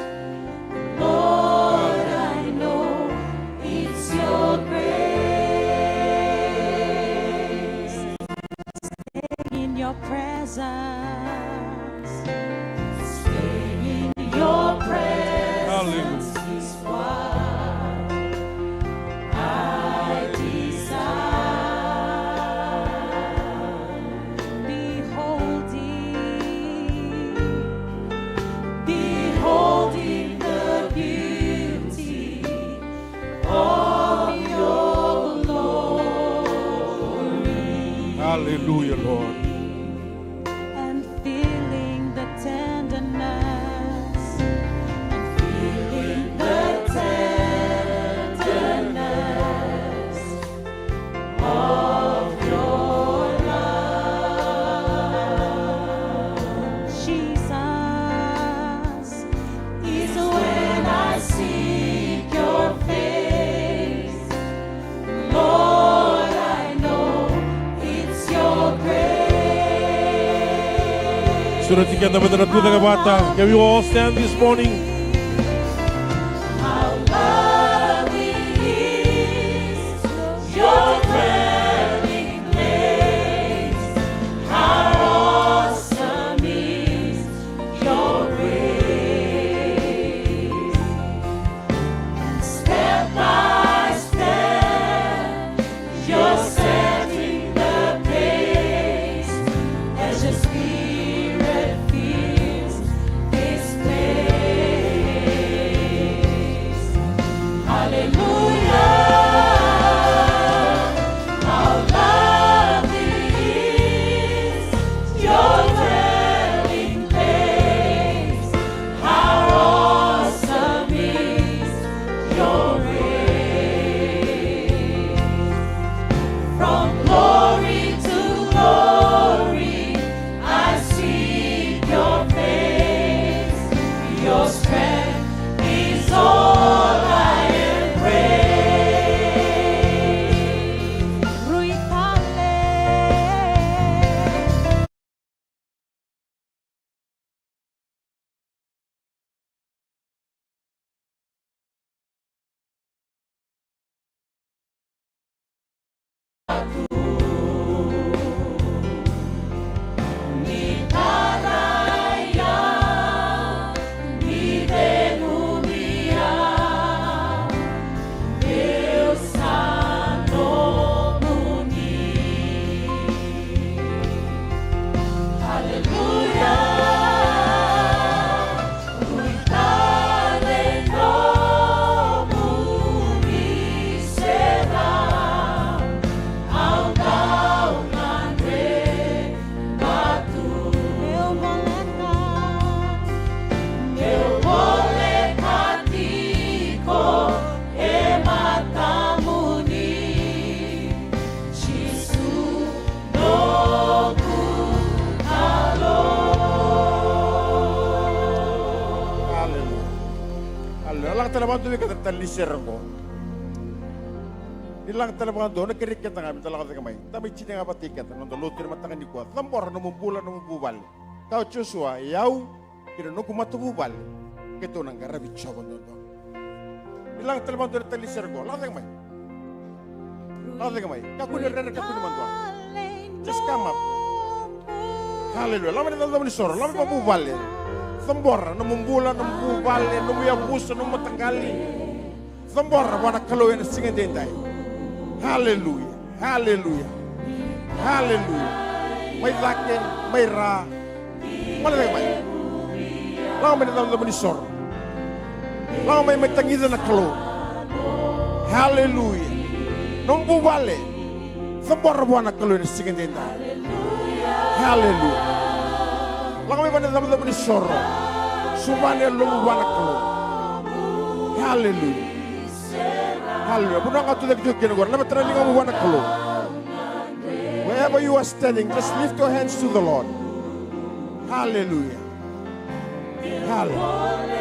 Lord, I know it's your grace. Staying in your presence. Staying in your presence is what I desire. Beholding the beauty of your glory.
Hallelujah, Lord.
And feeling the tenderness. And feeling the tenderness of your love. Jesus is when I seek your face. Lord, I know it's your grace.
Surat ikan dapat teratuh dengan bata. Can we all stand this morning?
How lovely is your dwelling place. How awesome is your grace. And step by step, you're setting the pace as your spirit fills this place. Hallelujah. How lovely is your dwelling place. How awesome is your grace. From glory to glory, I seek your face. Your strength is all I embrace.
talaman tuwi ka talisir ko. Ilang talaman doon, nagkirik kita nga, talaga ka kamay. Tami chini nga patikat, nung daluto naman takan di ko. Tambor, namumbulan, namububal. Kau Joshua, yaw, kinunong kumatububal. Kito nang garabit siya ko doon. Ilang talaman doon talisir ko. Lakad ka kamay. Lakad ka kamay. Kakunin rin, kakunin man doon. Just come up. Hallelujah. Lama nito naman ni Soro. Lama nito mabubal. Tambor, namumbulan, namububal. Numuyabusa, numumatanggali. Tambor, wana kaluyan na singin din tayo. Hallelujah. Hallelujah. Hallelujah. May lakin, may ra. Wala na may. Lang may naman ni Sor. Lang may tangidan na kalo. Hallelujah. Nung bubale. Sambor buwan na kalo na singin din tayo. Hallelujah. Lang may naman ni Sor. Sumane lumubuwan na kalo. Hallelujah. Hallelujah. Punang ka tulad yung ginagawa. Lamat traling ang buwan na kalo. Wherever you are standing, just lift your hands to the Lord. Hallelujah. Hallelujah.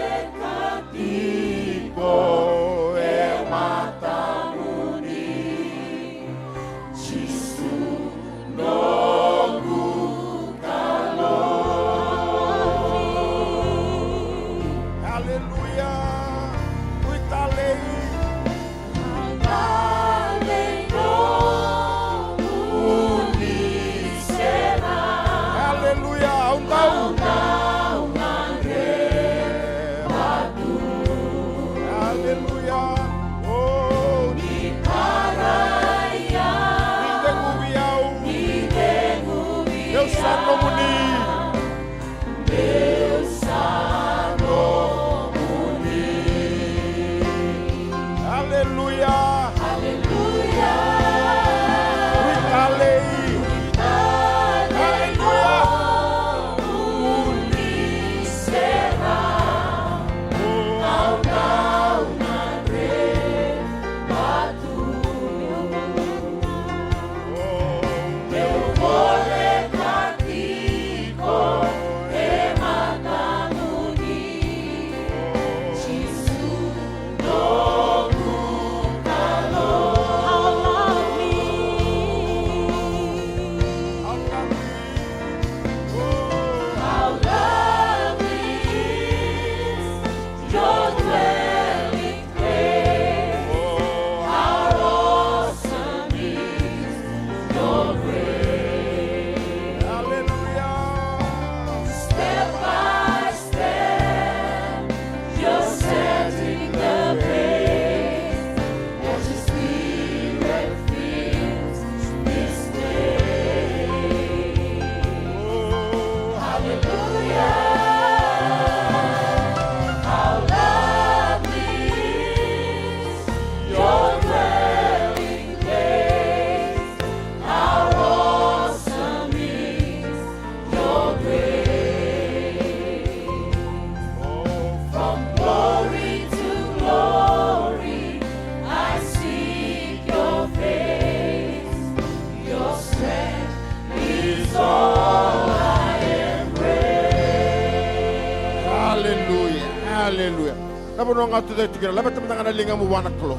Hallelujah. Napuno nga ito dito kina. Labat naman nga nalinga mo wanak klo.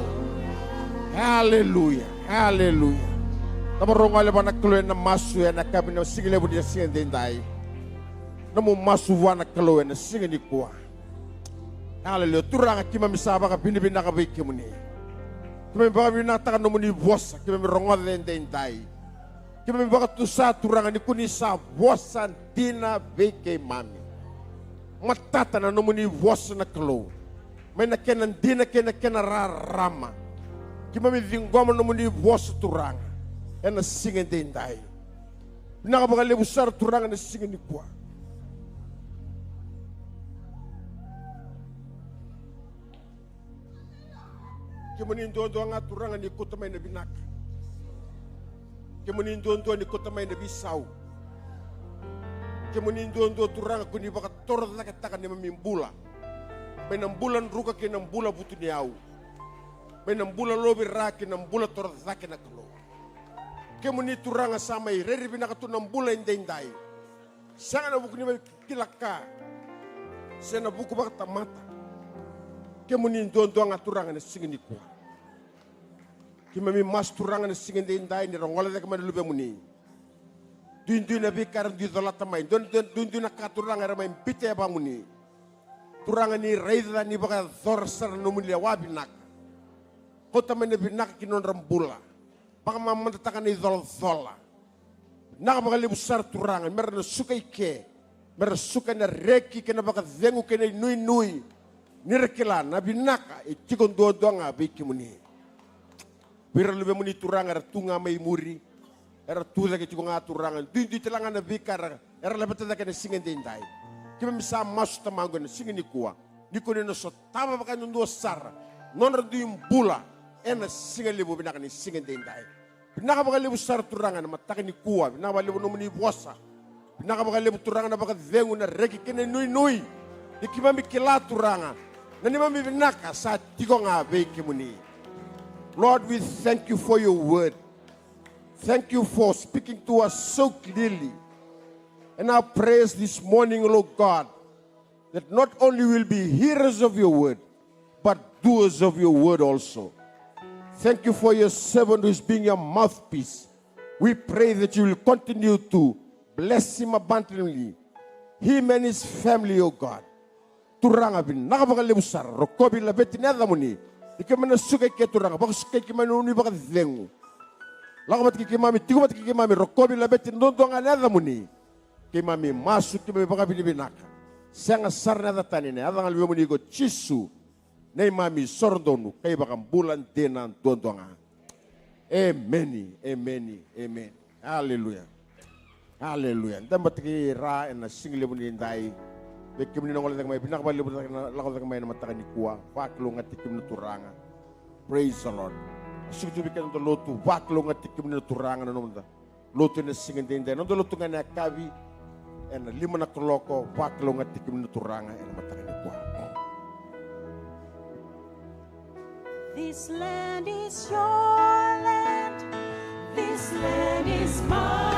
Hallelujah. Hallelujah. Napuno nga wanak klo na masu na kami na sige lebo dia sige din dai. Namu masu wanak klo na sige ni kuwa. Hallelujah. Turang kima misaba ka binibina ka biki mo ni. Kima baka binata ka no mo ni boss. Kima mironga din dai. Kima baka tusa turang ni kunisa bossan dina beke mami. Matata na numuni voz na klo. May nakenan di na rarama. Kima mi vingoma numuni voz turang. E na singin din tayo. Nakabaka lebusar turang na singin ni kuwa. Kima nindo nga turang ni kutamay na binak. Kima nindo ni kutamay na bisaw. Kemunindo turang kuni baka torot na katakan ni mamimbula. May nambulan ruka kinambula butu ni au. May nambulan lobi raki nambula torot na kinakalo. Kemuni turang sama ireri binakatu nambula indai. Sana na buku ni kilaka. Sana buku baka tamata. Kemunin don aturangan na singin ni kuwa. Kimami mas turangan na singin din dahil ni rongola na kamay lube muni. Duin na bikar di dolat tamay. Duin na katurangan na may bite ba muni. Turangan ni raida ni baka thorsar no muni wabinak. Kota may nabinak kinon rambula. Baka mamantatakan ni dol-dola. Nakapakalimusar turangan. Meron na sukay ke. Meron sukay na reki kena baka dengu kena nui-nui. Nirkilan na binaka. Itikon doa-doa nga biki muni. Bira lube muni turangan. Tunga may muri. Era tuza ke tikong nga turangan. Duin telangan na bikar. Era labatan na kena singen din tayo. Kima misa masu tamango na singen ni kuwa. Ni ko na so tama baka nung sar. Non yung bula. Ena singen libo binaka ni singen din tayo. Binaka baka libo sar turangan na matake ni kuwa. Binaka baka libo numuni bosa. Binaka baka libo turangan na baka dengu na reki kena nui-nui. Di kima mikila turangan. Na ni mami binaka sa tikong nga beki muni. Lord, we thank you for your word. Thank you for speaking to us so clearly. And our prayers this morning, Lord God, that not only will be hearers of your word, but doers of your word also. Thank you for your servant who is being your mouthpiece. We pray that you will continue to bless him abundantly, him and his family, O God. Turanga bin nakapakalimusar, rokobi labeti nada muni. Ikamana sukay ke turanga, baka sukay kimanuni baka dengu. Lakamat kikimami, tigumat kikimami, rokobi labeti nondonga nada muni. Kimami masuk kimami baka binibinaka. Sanga sarna datani ne, adang alwe muni ko chisu. Nei mami sordonu, kay baka bulan denan dondonga. Amen, amen, amen. Hallelujah. Hallelujah. Dan batiki ra en na single muni ndai. Bekim ni nongol tak may pinakabali mo lakot tak may na matakan ni kuwa. Waklo nga tikim na turanga. Praise the Lord. Asik tu bikin untuk lotu. Waklo nga tikim na turanga na nomda. Lotu na singin din din. Nondo lotu nga na kabi. En lima na koloko. Waklo nga tikim na turanga en matakan ni kuwa.
This land is your land. This land is mine.